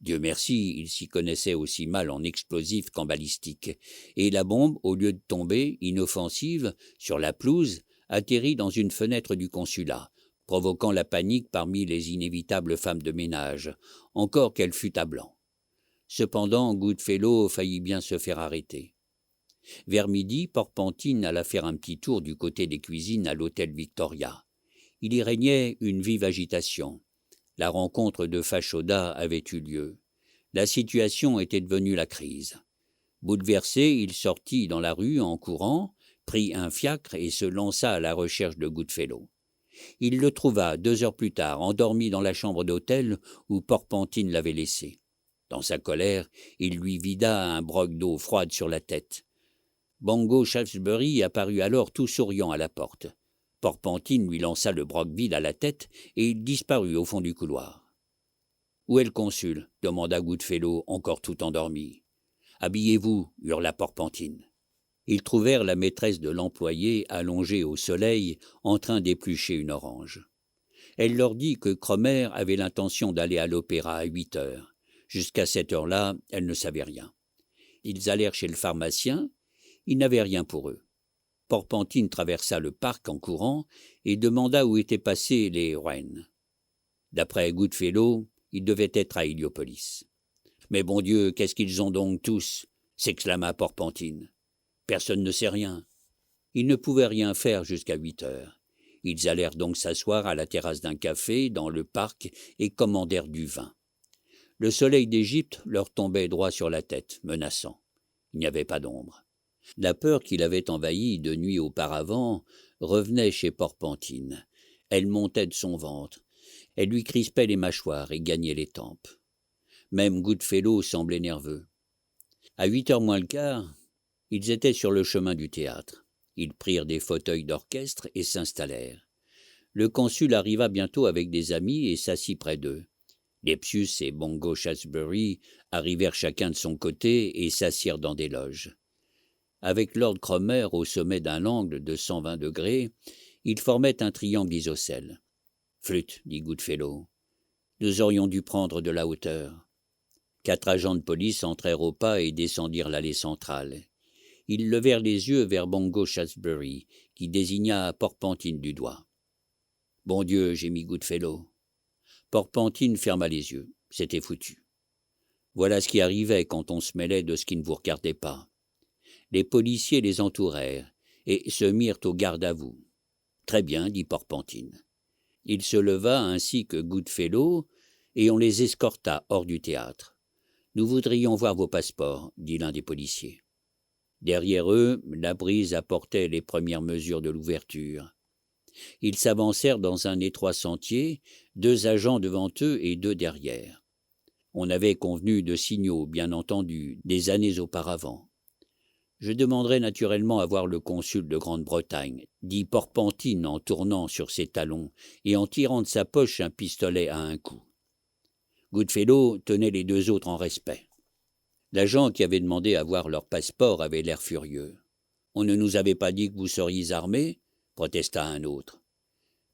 Dieu merci, il s'y connaissait aussi mal en explosifs qu'en balistique, et la bombe, au lieu de tomber, inoffensive, sur la pelouse, atterrit dans une fenêtre du consulat, provoquant la panique parmi les inévitables femmes de ménage, encore qu'elle fût à blanc. Cependant, Goodfellow faillit bien se faire arrêter. Vers midi, Porpentine alla faire un petit tour du côté des cuisines à l'hôtel Victoria. Il y régnait une vive agitation. La rencontre de Fachoda avait eu lieu. La situation était devenue la crise. Bouleversé, il sortit dans la rue en courant, prit un fiacre et se lança à la recherche de Goodfellow. Il le trouva 2 heures plus tard, endormi dans la chambre d'hôtel où Porpentine l'avait laissé. Dans sa colère, il lui vida un broc d'eau froide sur la tête. Bongo Shaftesbury apparut alors tout souriant à la porte. Porpentine lui lança le broc vide à la tête et il disparut au fond du couloir. « Où est le consul ?» demanda Goodfellow, encore tout endormi. « Habillez-vous » hurla Porpentine. Ils trouvèrent la maîtresse de l'employé allongée au soleil en train d'éplucher une orange. Elle leur dit que Cromer avait l'intention d'aller à l'opéra à 8 heures. Jusqu'à cette heure-là, elle ne savait rien. Ils allèrent chez le pharmacien. Il n'avait rien pour eux. Porpentine traversa le parc en courant et demanda où étaient passés les Wren. D'après Goodfellow, ils devaient être à Héliopolis. « Mais bon Dieu, qu'est-ce qu'ils ont donc tous ?» s'exclama Porpentine. « Personne ne sait rien. » Ils ne pouvaient rien faire jusqu'à 8 heures. Ils allèrent donc s'asseoir à la terrasse d'un café dans le parc et commandèrent du vin. Le soleil d'Égypte leur tombait droit sur la tête, menaçant. Il n'y avait pas d'ombre. La peur qui l'avait envahi 2 nuits auparavant revenait chez Porpentine. Elle montait de son ventre. Elle lui crispait les mâchoires et gagnait les tempes. Même Goodfellow semblait nerveux. À 8 heures moins le quart, ils étaient sur le chemin du théâtre. Ils prirent des fauteuils d'orchestre et s'installèrent. Le consul arriva bientôt avec des amis et s'assit près d'eux. Lepsius et Bongo Shaftesbury arrivèrent chacun de son côté et s'assirent dans des loges. Avec Lord Cromer au sommet d'un angle de 120 degrés, ils formaient un triangle isocèle. « Flûte, dit Goodfellow. Nous aurions dû prendre de la hauteur. » 4 agents de police entrèrent au pas et descendirent l'allée centrale. Ils levèrent les yeux vers Bongo Shaftesbury, qui désigna Porpentine du doigt. « Bon Dieu, gémit Goodfellow. » Porpentine ferma les yeux. C'était foutu. Voilà ce qui arrivait quand on se mêlait de ce qui ne vous regardait pas. Les policiers les entourèrent et se mirent au garde à vous. « Très bien, dit Porpentine. » Il se leva ainsi que Goodfellow et on les escorta hors du théâtre. « Nous voudrions voir vos passeports, dit l'un des policiers. » Derrière eux, la brise apportait les premières mesures de l'ouverture. Ils s'avancèrent dans un étroit sentier, 2 agents devant eux et 2 derrière. On avait convenu de signaux, bien entendu, des années auparavant. « Je demanderai naturellement à voir le consul de Grande-Bretagne, » dit Porpentine en tournant sur ses talons et en tirant de sa poche un pistolet à un coup. Goodfellow tenait les 2 autres en respect. L'agent qui avait demandé à voir leur passeport avait l'air furieux. « On ne nous avait pas dit que vous seriez armés ?» protesta un autre.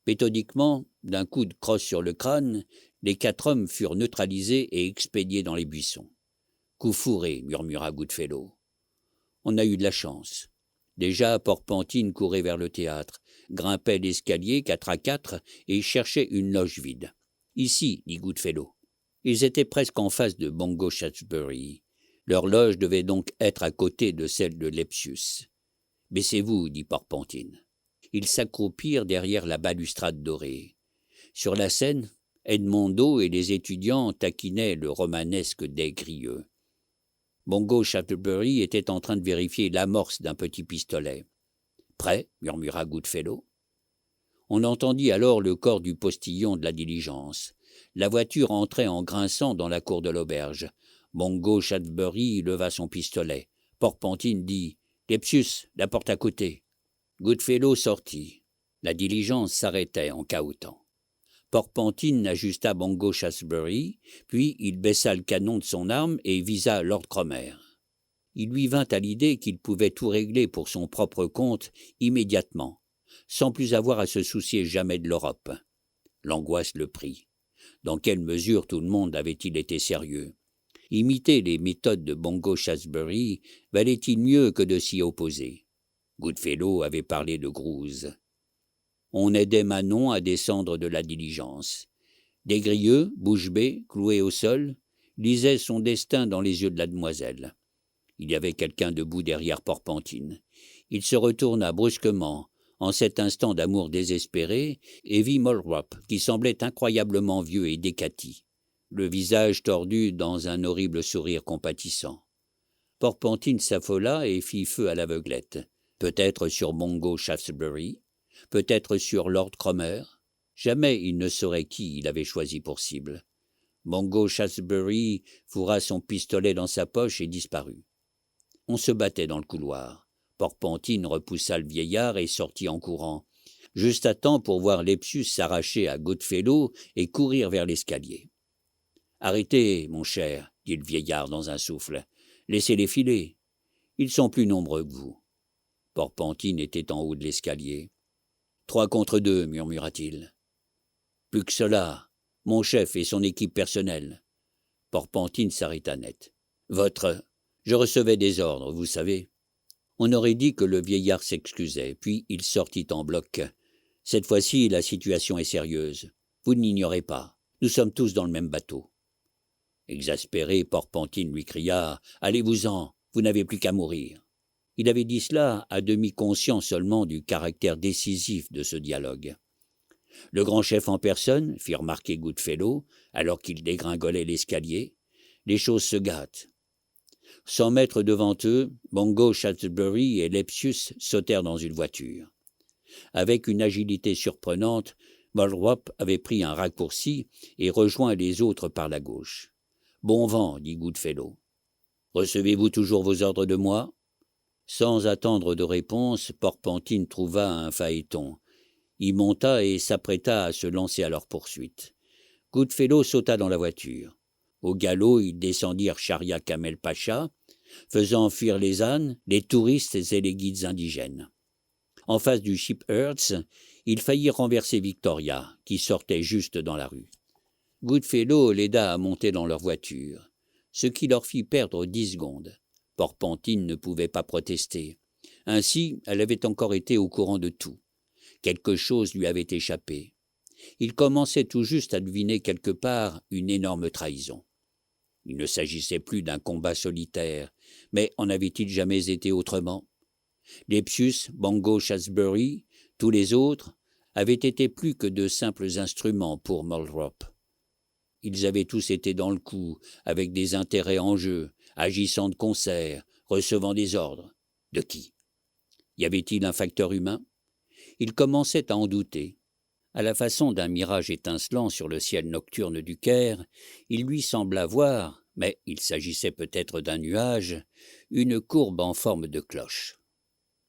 Méthodiquement, d'un coup de crosse sur le crâne, les 4 hommes furent neutralisés et expédiés dans les buissons. « Coup fourré, » murmura Goodfellow. On a eu de la chance. Déjà, Porpentine courait vers le théâtre, grimpait l'escalier 4 à 4 et cherchait une loge vide. « Ici, dit Goodfellow. » Ils étaient presque en face de Bongo Shaftesbury. Leur loge devait donc être à côté de celle de Lepsius. « Baissez-vous, dit Porpentine. » Ils s'accroupirent derrière la balustrade dorée. Sur la scène, Edmondo et les étudiants taquinaient le romanesque des Grieux. Bongo Shuttlebury était en train de vérifier l'amorce d'un petit pistolet. « Prêt » murmura Goodfellow. On entendit alors le corps du postillon de la diligence. La voiture entrait en grinçant dans la cour de l'auberge. Bongo Shuttlebury leva son pistolet. Porpontine dit « Lepsius, la porte à côté ». Goodfellow sortit. La diligence s'arrêtait en cahotant. Porpontine ajusta Bongo Shuttlebury, puis il baissa le canon de son arme et visa Lord Cromer. Il lui vint à l'idée qu'il pouvait tout régler pour son propre compte immédiatement, sans plus avoir à se soucier jamais de l'Europe. L'angoisse le prit. Dans quelle mesure tout le monde avait-il été sérieux? Imiter les méthodes de Bongo Shuttlebury valait-il mieux que de s'y opposer? Goodfellow avait parlé de Grooze. On aidait Manon à descendre de la diligence. Des grieux, bouche bée, cloués au sol, lisaient son destin dans les yeux de la demoiselle. Il y avait quelqu'un debout derrière Porpontine. Il se retourna brusquement, en cet instant d'amour désespéré, et vit Mulrop, qui semblait incroyablement vieux et décati, le visage tordu dans un horrible sourire compatissant. Porpontine s'affola et fit feu à l'aveuglette, peut-être sur Bongo Shuttlebury, peut-être sur Lord Cromer. Jamais il ne saurait qui il avait choisi pour cible. Bongo Shuttlebury fourra son pistolet dans sa poche et disparut. On se battait dans le couloir. Porpontine repoussa le vieillard et sortit en courant, juste à temps pour voir Lepsius s'arracher à Goodfellow et courir vers l'escalier. « Arrêtez, mon cher, dit le vieillard dans un souffle. « Laissez-les filer. Ils sont plus nombreux que vous. » Porpontine était en haut de l'escalier. « 3 contre 2, murmura-t-il. « Plus que cela, mon chef et son équipe personnelle. » Porpontine s'arrêta net. « Je recevais des ordres, vous savez. » On aurait dit que le vieillard s'excusait, puis il sortit en bloc. « Cette fois-ci, la situation est sérieuse. Vous ne l'ignorez pas. Nous sommes tous dans le même bateau. » Exaspéré, Porpontine lui cria « Allez-vous-en, vous n'avez plus qu'à mourir. » Il avait dit cela à demi conscient seulement du caractère décisif de ce dialogue. « Le grand chef en personne, » fit remarquer Goodfellow, alors qu'il dégringolait l'escalier, « les choses se gâtent. » 100 mètres devant eux, Bongo Shuttlebury et Lepsius sautèrent dans une voiture. Avec une agilité surprenante, Mulrop avait pris un raccourci et rejoint les autres par la gauche. « Bon vent, dit Goodfellow. Recevez-vous toujours vos ordres de moi ? » Sans attendre de réponse, Porpontine trouva un phaéton. Y monta et s'apprêta à se lancer à leur poursuite. Goodfellow sauta dans la voiture. Au galop, ils descendirent Sharia Kamel Pacha, faisant fuir les ânes, les touristes et les guides indigènes. En face du Ship Earths, ils faillirent renverser Victoria, qui sortait juste dans la rue. Goodfellow l'aida à monter dans leur voiture, ce qui leur fit perdre 10 secondes. Porpontine ne pouvait pas protester. Ainsi, elle avait encore été au courant de tout. Quelque chose lui avait échappé. Il commençait tout juste à deviner quelque part une énorme trahison. Il ne s'agissait plus d'un combat solitaire, mais en avait-il jamais été autrement? Lepsius, Bongo Shuttlebury, tous les autres, avaient été plus que de simples instruments pour Mulrop. Ils avaient tous été dans le coup, avec des intérêts en jeu, agissant de concert, recevant des ordres. De qui? Y avait-il un facteur humain? Il commençait à en douter. À la façon d'un mirage étincelant sur le ciel nocturne du Caire, il lui sembla voir, mais il s'agissait peut-être d'un nuage, une courbe en forme de cloche.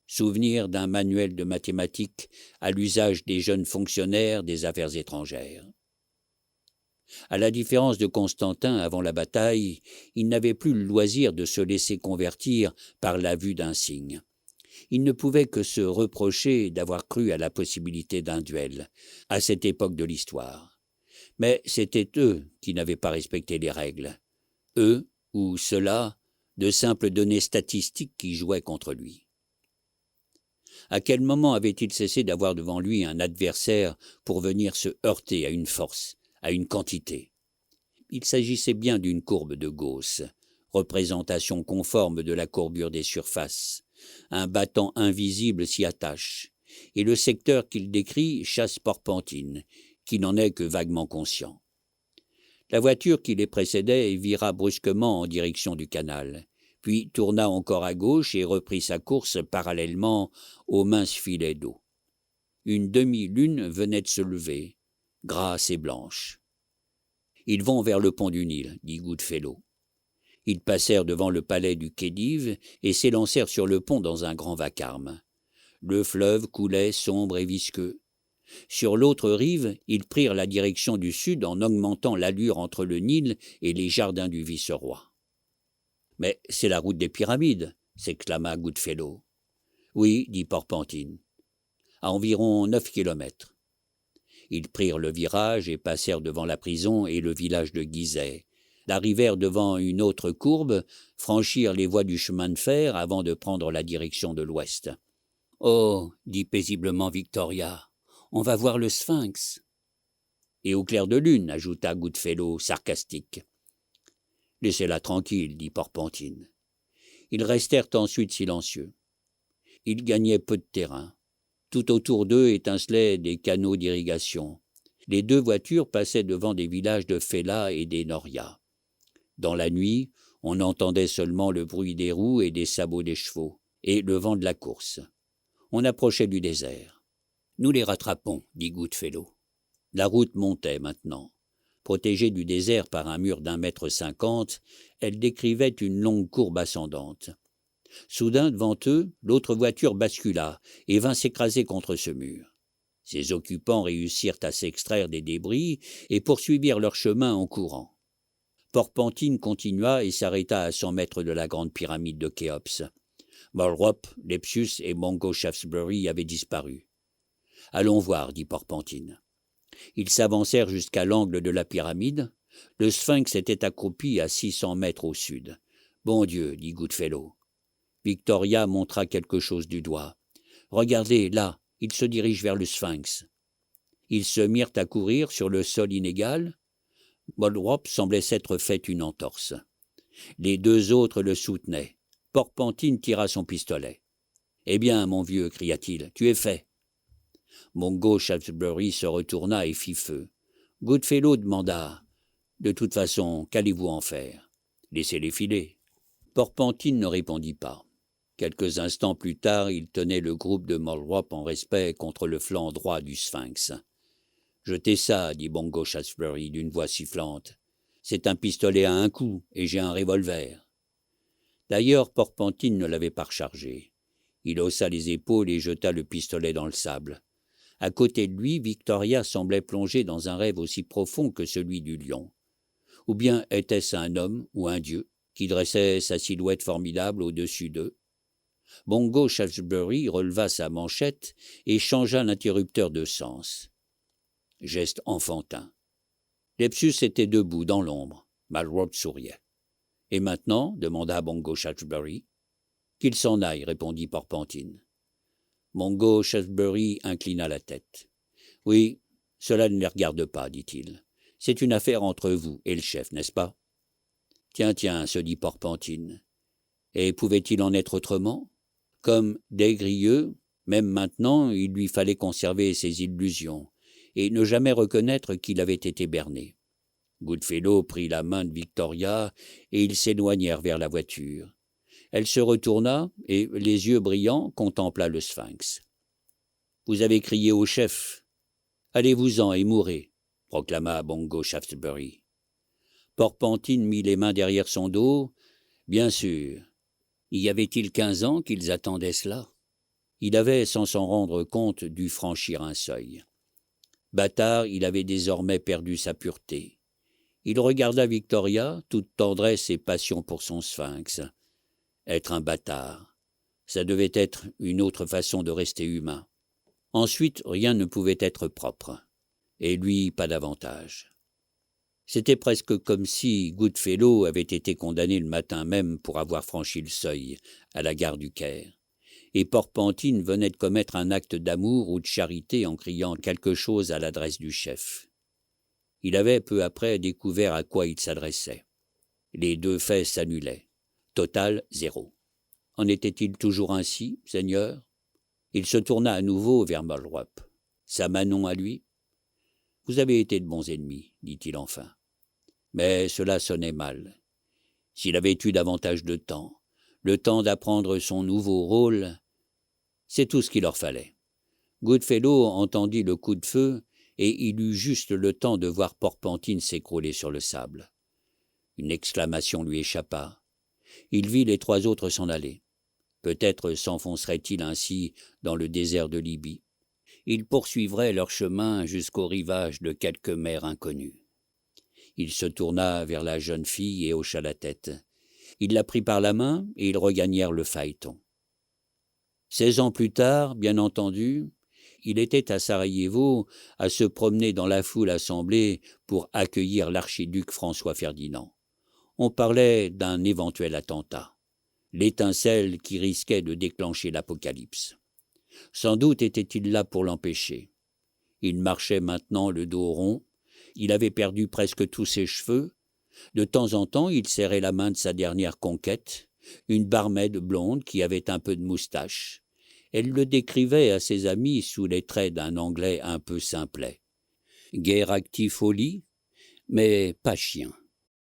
Souvenir d'un manuel de mathématiques à l'usage des jeunes fonctionnaires des affaires étrangères. À la différence de Constantin avant la bataille, il n'avait plus le loisir de se laisser convertir par la vue d'un signe. Il ne pouvait que se reprocher d'avoir cru à la possibilité d'un duel, à cette époque de l'histoire. Mais c'étaient eux qui n'avaient pas respecté les règles. Eux, ou ceux-là, de simples données statistiques qui jouaient contre lui. À quel moment avait-il cessé d'avoir devant lui un adversaire pour venir se heurter à une force, à une quantité? Il s'agissait bien d'une courbe de Gauss, représentation conforme de la courbure des surfaces. Un battant invisible s'y attache, et le secteur qu'il décrit chasse Porpontine, qui n'en est que vaguement conscient. La voiture qui les précédait vira brusquement en direction du canal, puis tourna encore à gauche et reprit sa course parallèlement aux minces filets d'eau. Une demi-lune venait de se lever, grasse et blanche. « Ils vont vers le pont du Nil, » dit Goodfellow. Ils passèrent devant le palais du Khedive et s'élancèrent sur le pont dans un grand vacarme. Le fleuve coulait sombre et visqueux. Sur l'autre rive, ils prirent la direction du sud en augmentant l'allure entre le Nil et les jardins du vice-roi. « Mais c'est la route des pyramides !» s'exclama Goodfellow. « Oui, dit Porpentine, à environ 9 kilomètres. » Ils prirent le virage et passèrent devant la prison et le village de Gizeh, arrivèrent devant une autre courbe, franchirent les voies du chemin de fer avant de prendre la direction de l'ouest. « Oh, dit paisiblement Victoria, on va voir le Sphinx. » Et au clair de lune, ajouta Goodfellow, sarcastique. « Laissez-la tranquille, dit Porpentine. » Ils restèrent ensuite silencieux. Ils gagnaient peu de terrain. Tout autour d'eux étincelaient des canaux d'irrigation. Les deux voitures passaient devant des villages de Fella et des Noria. Dans la nuit, on entendait seulement le bruit des roues et des sabots des chevaux, et le vent de la course. On approchait du désert. « Nous les rattrapons, » dit Goodfellow. La route montait maintenant. Protégée du désert par un mur d'1,50 m, elle décrivait une longue courbe ascendante. Soudain, devant eux, l'autre voiture bascula et vint s'écraser contre ce mur. Ses occupants réussirent à s'extraire des débris et poursuivirent leur chemin en courant. Porpentine continua et s'arrêta à 100 mètres de la grande pyramide de Khéops. Mulrop, Lepsius et Mungo Shaftesbury avaient disparu. « Allons voir, » dit Porpentine. Ils s'avancèrent jusqu'à l'angle de la pyramide. Le sphinx était accroupi à 600 mètres au sud. « Bon Dieu, » dit Goodfellow. Victoria montra quelque chose du doigt. « Regardez, là, il se dirige vers le sphinx. » Ils se mirent à courir sur le sol inégal. Mulrop semblait s'être fait une entorse. Les deux autres le soutenaient. Porpentine tira son pistolet. « Eh bien, mon vieux, cria-t-il, tu es fait. » Mungo Shaftesbury se retourna et fit feu. Goodfellow demanda « De toute façon, qu'allez-vous en faire ? Laissez-les filer. » Porpentine ne répondit pas. Quelques instants plus tard, il tenait le groupe de Mulrop en respect contre le flanc droit du sphinx. « Jetez ça, dit Mungo Shaftesbury d'une voix sifflante. C'est un pistolet à un coup, et j'ai un revolver. » D'ailleurs, Porpentine ne l'avait pas rechargé. Il haussa les épaules et jeta le pistolet dans le sable. À côté de lui, Victoria semblait plongée dans un rêve aussi profond que celui du lion. Ou bien était-ce un homme ou un dieu qui dressait sa silhouette formidable au-dessus d'eux? Mungo Shaftesbury releva sa manchette et changea l'interrupteur de sens. Geste enfantin. Lepsius était debout dans l'ombre. Mulrop souriait. « Et maintenant ?» demanda Mungo Shaftesbury. « Qu'il s'en aille, » répondit Porpentine. Mungo Shaftesbury inclina la tête. « Oui, cela ne les regarde pas, dit-il. C'est une affaire entre vous et le chef, n'est-ce pas ?»« Tiens, tiens, se dit Porpentine. Et pouvait-il en être autrement ? Comme Des-Grieux, même maintenant, il lui fallait conserver ses illusions et ne jamais reconnaître qu'il avait été berné. Goodfellow prit la main de Victoria et ils s'éloignèrent vers la voiture. Elle se retourna et, les yeux brillants, contempla le sphinx. « Vous avez crié au chef. Allez-vous-en et mourrez, » proclama Mungo Shaftesbury. Porpentine mit les mains derrière son dos. Bien sûr. Y avait-il 15 ans qu'ils attendaient cela? Il avait, sans s'en rendre compte, dû franchir un seuil. Bâtard, il avait désormais perdu sa pureté. Il regarda Victoria, toute tendresse et passion pour son sphinx. Être un bâtard, ça devait être une autre façon de rester humain. Ensuite, rien ne pouvait être propre, et lui pas davantage. C'était presque comme si Goodfellow avait été condamné le matin même pour avoir franchi le seuil à la gare du Caire, et Porpentine venait de commettre un acte d'amour ou de charité en criant quelque chose à l'adresse du chef. Il avait peu après découvert à quoi il s'adressait. Les deux faits s'annulaient. Total 0. En était-il toujours ainsi, Seigneur? Il se tourna à nouveau vers Mulrop. Sa Manon à lui? Vous avez été de bons ennemis, dit-il enfin. Mais cela sonnait mal. S'il avait eu davantage de temps, le temps d'apprendre son nouveau rôle. C'est tout ce qu'il leur fallait. Goodfellow entendit le coup de feu et il eut juste le temps de voir Porpentine s'écrouler sur le sable. Une exclamation lui échappa. Il vit les 3 autres s'en aller. Peut-être s'enfoncerait-il ainsi dans le désert de Libye. Ils poursuivraient leur chemin jusqu'au rivage de quelque mer inconnue. Il se tourna vers la jeune fille et hocha la tête. Il la prit par la main et ils regagnèrent le phaéton. 16 ans plus tard, bien entendu, il était à Sarajevo à se promener dans la foule assemblée pour accueillir l'archiduc François-Ferdinand. On parlait d'un éventuel attentat, l'étincelle qui risquait de déclencher l'apocalypse. Sans doute était-il là pour l'empêcher. Il marchait maintenant le dos rond, il avait perdu presque tous ses cheveux. De temps en temps, il serrait la main de sa dernière conquête, une barmaid blonde qui avait un peu de moustache. Elle le décrivait à ses amis sous les traits d'un anglais un peu simplet. Guère actif au lit, mais pas chien.